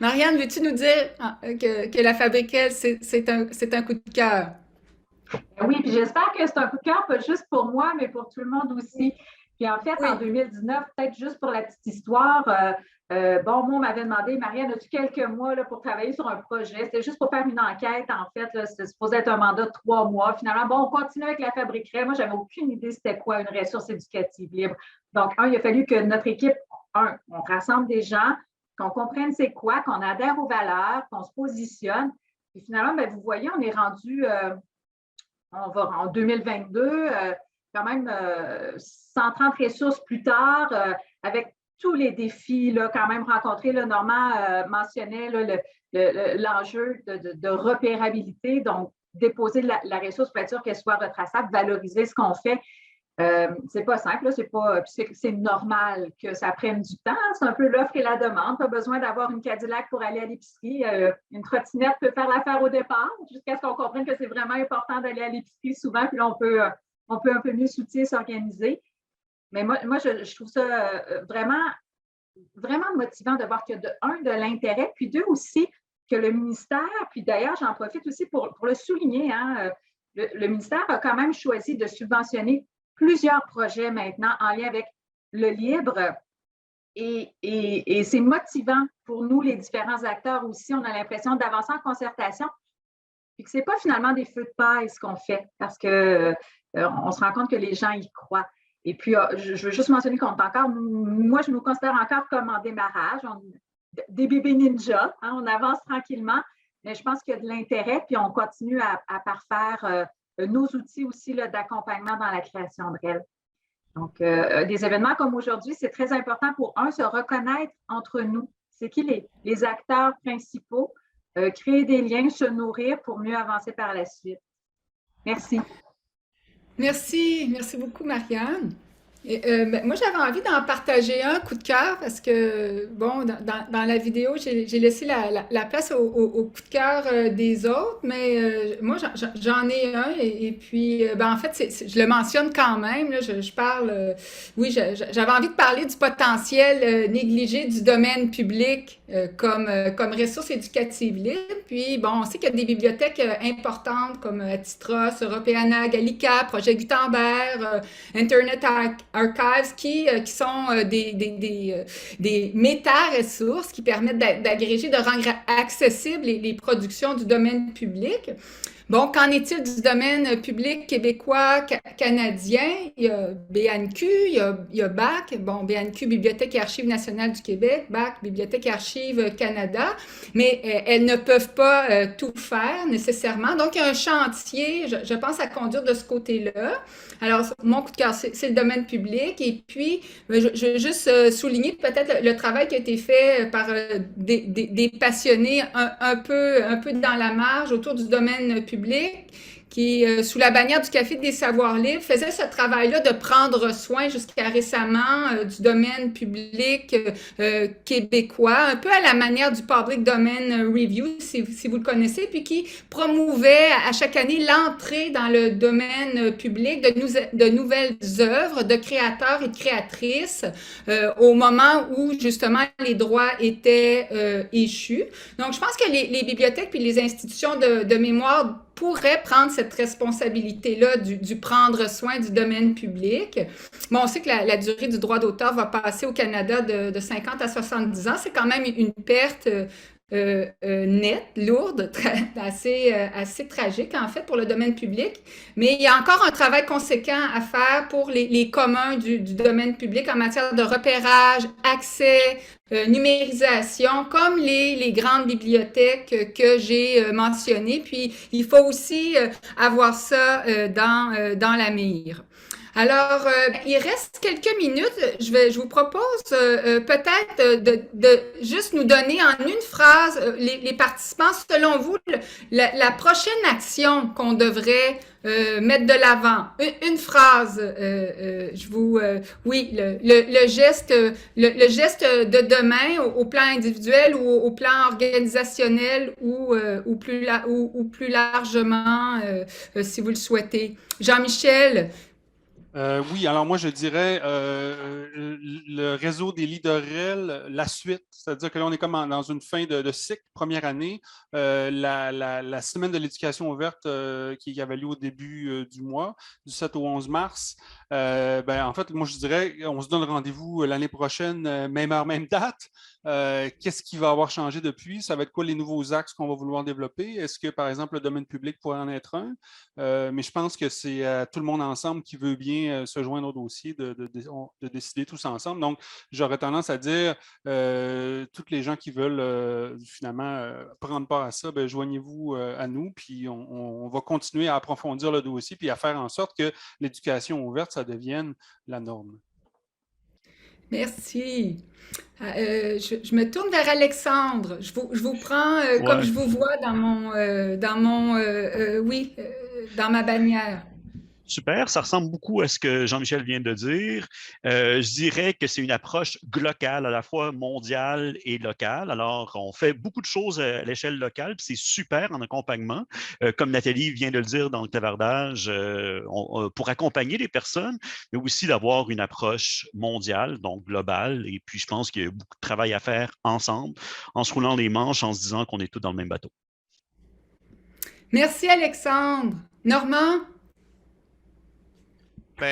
Marianne, veux-tu nous dire que la Fabrique REL, c'est un coup de cœur? Oui, puis j'espère que c'est un coup de cœur, pas juste pour moi, mais pour tout le monde aussi. Puis en fait, en 2019, peut-être juste pour la petite histoire, moi, on m'avait demandé, Marianne, as-tu quelques mois là, pour travailler sur un projet? C'était juste pour faire une enquête, en fait. C'était supposé être un mandat de 3 mois. Finalement, on continue avec la Fabrique REL. Moi, je n'avais aucune idée c'était quoi une ressource éducative libre. Donc, il a fallu que notre équipe, on rassemble des gens, qu'on comprenne c'est quoi, qu'on adhère aux valeurs, qu'on se positionne. Puis finalement, vous voyez, on est rendu, on va en 2022, quand même 130 ressources plus tard, avec tous les défis là, quand même rencontrés. Là, Normand mentionnait là, l'enjeu de repérabilité, donc déposer la ressource pour être sûr qu'elle soit retraçable, valoriser ce qu'on fait. C'est pas simple, c'est normal que ça prenne du temps. C'est un peu l'offre et la demande. Pas besoin d'avoir une Cadillac pour aller à l'épicerie. Une trottinette peut faire l'affaire au départ, jusqu'à ce qu'on comprenne que c'est vraiment important d'aller à l'épicerie souvent, puis là, on peut un peu mieux s'outiller, s'organiser. Mais moi je trouve ça vraiment, vraiment motivant de voir qu'il y a de l'intérêt, puis deux aussi, que le ministère, puis d'ailleurs, j'en profite aussi pour le souligner, hein, le ministère a quand même choisi de subventionner plusieurs projets maintenant en lien avec le libre et c'est motivant pour nous, les différents acteurs aussi. On a l'impression d'avancer en concertation et que ce n'est pas finalement des feux de paille ce qu'on fait parce qu'on se rend compte que les gens y croient. Et puis, je veux juste mentionner qu'on est encore, moi, je nous considère encore comme en démarrage, des bébés ninjas, hein, on avance tranquillement, mais je pense qu'il y a de l'intérêt, puis on continue à parfaire nos outils aussi d'accompagnement dans la création de REL. Donc, des événements comme aujourd'hui, c'est très important pour, se reconnaître entre nous. C'est qui les acteurs principaux, créer des liens, se nourrir pour mieux avancer par la suite. Merci. Merci beaucoup, Marianne. Moi, j'avais envie d'en partager un coup de cœur parce que, bon, dans la vidéo, j'ai laissé la place au coup de cœur des autres, mais moi, j'en ai un et puis, en fait, je le mentionne quand même, là, je parle, oui, j'avais envie de parler du potentiel négligé du domaine public comme ressource éducative libre. Puis, bon, on sait qu'il y a des bibliothèques importantes comme Atitros, Europeana, Gallica, Projet Gutenberg, Internet Archives qui sont des méta-ressources qui permettent d'agréger, de rendre accessibles les productions du domaine public. Bon, qu'en est-il du domaine public québécois, canadien? Il y a BANQ, il y a BAC, bon, BANQ, Bibliothèque et Archives nationales du Québec, BAC, Bibliothèque et Archives Canada, mais elles ne peuvent pas tout faire nécessairement. Donc, il y a un chantier, je pense, à conduire de ce côté-là. Alors, mon coup de cœur, c'est le domaine public. Et puis, je veux juste souligner peut-être le travail qui a été fait par des passionnés un peu dans la marge autour du domaine public qui, sous la bannière du Café des Savoirs Libres, faisait ce travail-là de prendre soin jusqu'à récemment du domaine public québécois, un peu à la manière du Public Domain Review, si vous le connaissez, puis qui promouvait à chaque année l'entrée dans le domaine public de nouvelles œuvres de créateurs et de créatrices au moment où, justement, les droits étaient échus. Donc, je pense que les bibliothèques puis les institutions de mémoire pourrait prendre cette responsabilité-là du prendre soin du domaine public. Bon, on sait que la durée du droit d'auteur va passer au Canada de 50 à 70 ans. C'est quand même une perte nette, lourde, assez tragique en fait pour le domaine public. Mais il y a encore un travail conséquent à faire pour les communs du domaine public en matière de repérage, accès, numérisation, comme les grandes bibliothèques que j'ai mentionnées. Puis, il faut aussi avoir ça dans la mire. Alors, il reste quelques minutes. Je vous propose peut-être de juste nous donner en une phrase, les participants, selon vous, la prochaine action qu'on devrait mettre de l'avant. Une phrase, oui, le geste de demain au plan individuel ou au plan organisationnel ou plus largement, si vous le souhaitez. Jean-Michel. Oui, alors moi je dirais le réseau des leaderels, la suite, c'est-à-dire que là on est comme dans une fin de cycle, première année, la semaine de l'éducation ouverte qui avait lieu au début du mois, du 7 au 11 mars, en fait moi je dirais on se donne rendez-vous l'année prochaine, même heure, même date. Qu'est-ce qui va avoir changé depuis? Ça va être quoi les nouveaux axes qu'on va vouloir développer? Est-ce que, par exemple, le domaine public pourrait en être un? Mais je pense que c'est tout le monde ensemble qui veut bien se joindre au dossier, de décider tous ensemble. Donc, j'aurais tendance à dire, tous les gens qui veulent finalement prendre part à ça, joignez-vous à nous, puis on va continuer à approfondir le dossier, puis à faire en sorte que l'éducation ouverte, ça devienne la norme. Merci. Je me tourne vers Alexandre. Je vous prends comme je vous vois dans ma bannière. Super, ça ressemble beaucoup à ce que Jean-Michel vient de dire. Je dirais que c'est une approche globale, à la fois mondiale et locale. Alors, on fait beaucoup de choses à l'échelle locale, puis c'est super en accompagnement. Comme Nathalie vient de le dire dans le clavardage, pour accompagner les personnes, mais aussi d'avoir une approche mondiale, donc globale. Et puis, je pense qu'il y a beaucoup de travail à faire ensemble, en se roulant les manches, en se disant qu'on est tous dans le même bateau. Merci, Alexandre. Normand?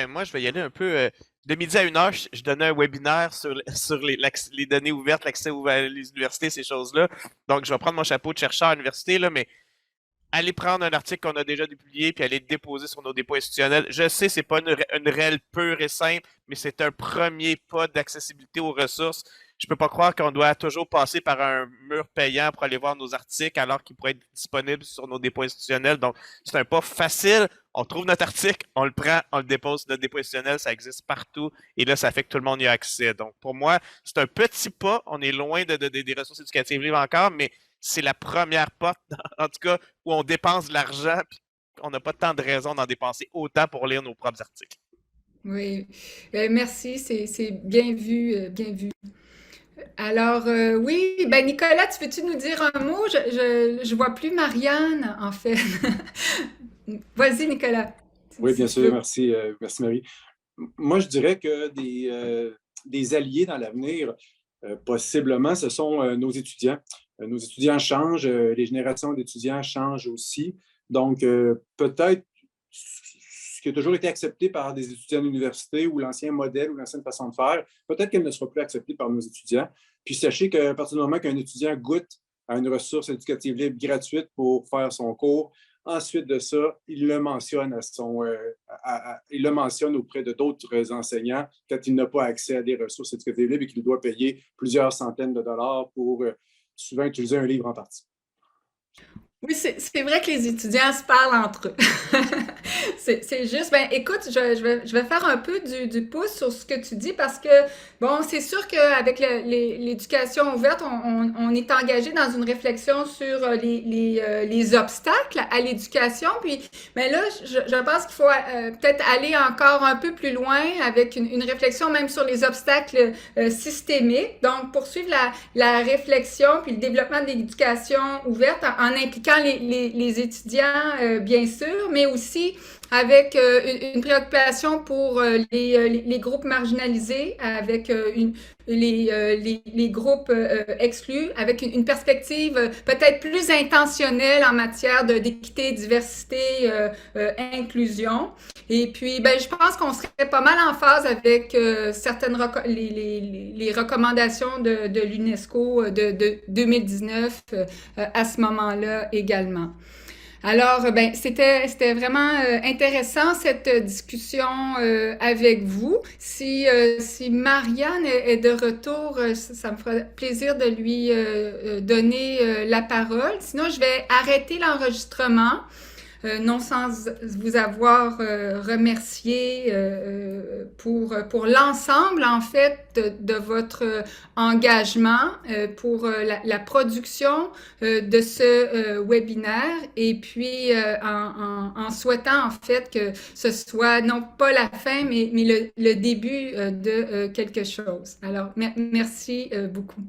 Moi, je vais y aller un peu. De midi à 1h, je donnais un webinaire sur les données ouvertes, l'accès ouvert à les universités, ces choses-là. Donc, je vais prendre mon chapeau de chercheur à l'université, là, mais aller prendre un article qu'on a déjà publié puis aller le déposer sur nos dépôts institutionnels. Je sais, c'est pas une règle pure et simple, mais c'est un premier pas d'accessibilité aux ressources. Je peux pas croire qu'on doit toujours passer par un mur payant pour aller voir nos articles alors qu'ils pourraient être disponibles sur nos dépôts institutionnels. Donc, c'est un pas facile. On trouve notre article, on le prend, on le dépose sur notre dépôt institutionnel, ça existe partout. Et là, ça fait que tout le monde y a accès. Donc, pour moi, c'est un petit pas. On est loin des ressources éducatives libres encore, mais c'est la première porte, en tout cas, où on dépense de l'argent on n'a pas tant de raisons d'en dépenser autant pour lire nos propres articles. Oui, merci, c'est bien vu, bien vu. Alors, oui, ben Nicolas, tu veux-tu nous dire un mot? Je vois plus Marianne, en fait. Vas-y, Nicolas. Oui, bien Si tu sûr, veux. merci, merci Marie. Moi, je dirais que des alliés dans l'avenir, possiblement, ce sont nos étudiants. Nos étudiants changent, les générations d'étudiants changent aussi. Donc, peut-être ce qui a toujours été accepté par des étudiants d'université ou l'ancien modèle ou l'ancienne façon de faire, peut-être qu'elle ne sera plus acceptée par nos étudiants. Puis sachez qu'à partir du moment qu'un étudiant goûte à une ressource éducative libre gratuite pour faire son cours, ensuite de ça, il le mentionne il le mentionne auprès de d'autres enseignants quand il n'a pas accès à des ressources éducatives libres et qu'il doit payer plusieurs centaines de dollars pour souvent utiliser un livre en partie. Oui, c'est vrai que les étudiants se parlent entre eux. C'est juste, ben écoute, je vais faire un peu du pouce sur ce que tu dis parce que, bon, c'est sûr qu'avec l'éducation ouverte, on est engagé dans une réflexion sur les obstacles à l'éducation. Puis, mais là, je pense qu'il faut peut-être aller encore un peu plus loin avec une réflexion même sur les obstacles systémiques. Donc, poursuivre la réflexion puis le développement de l'éducation ouverte en impliquant les étudiants, bien sûr, mais aussi avec une préoccupation pour les groupes marginalisés, avec les groupes exclus, avec une perspective peut-être plus intentionnelle en matière d'équité, diversité, inclusion. Et puis, ben, je pense qu'on serait pas mal en phase avec certaines les recommandations de l'UNESCO de 2019 à ce moment-là également. Alors, ben, c'était vraiment intéressant cette discussion avec vous. Si Marianne est de retour, ça me fera plaisir de lui donner la parole. Sinon, je vais arrêter l'enregistrement. Non sans vous avoir remercié pour l'ensemble, en fait, de votre engagement pour la production de ce webinaire et puis en souhaitant, en fait, que ce soit non pas la fin, mais le début de quelque chose. Alors, merci beaucoup.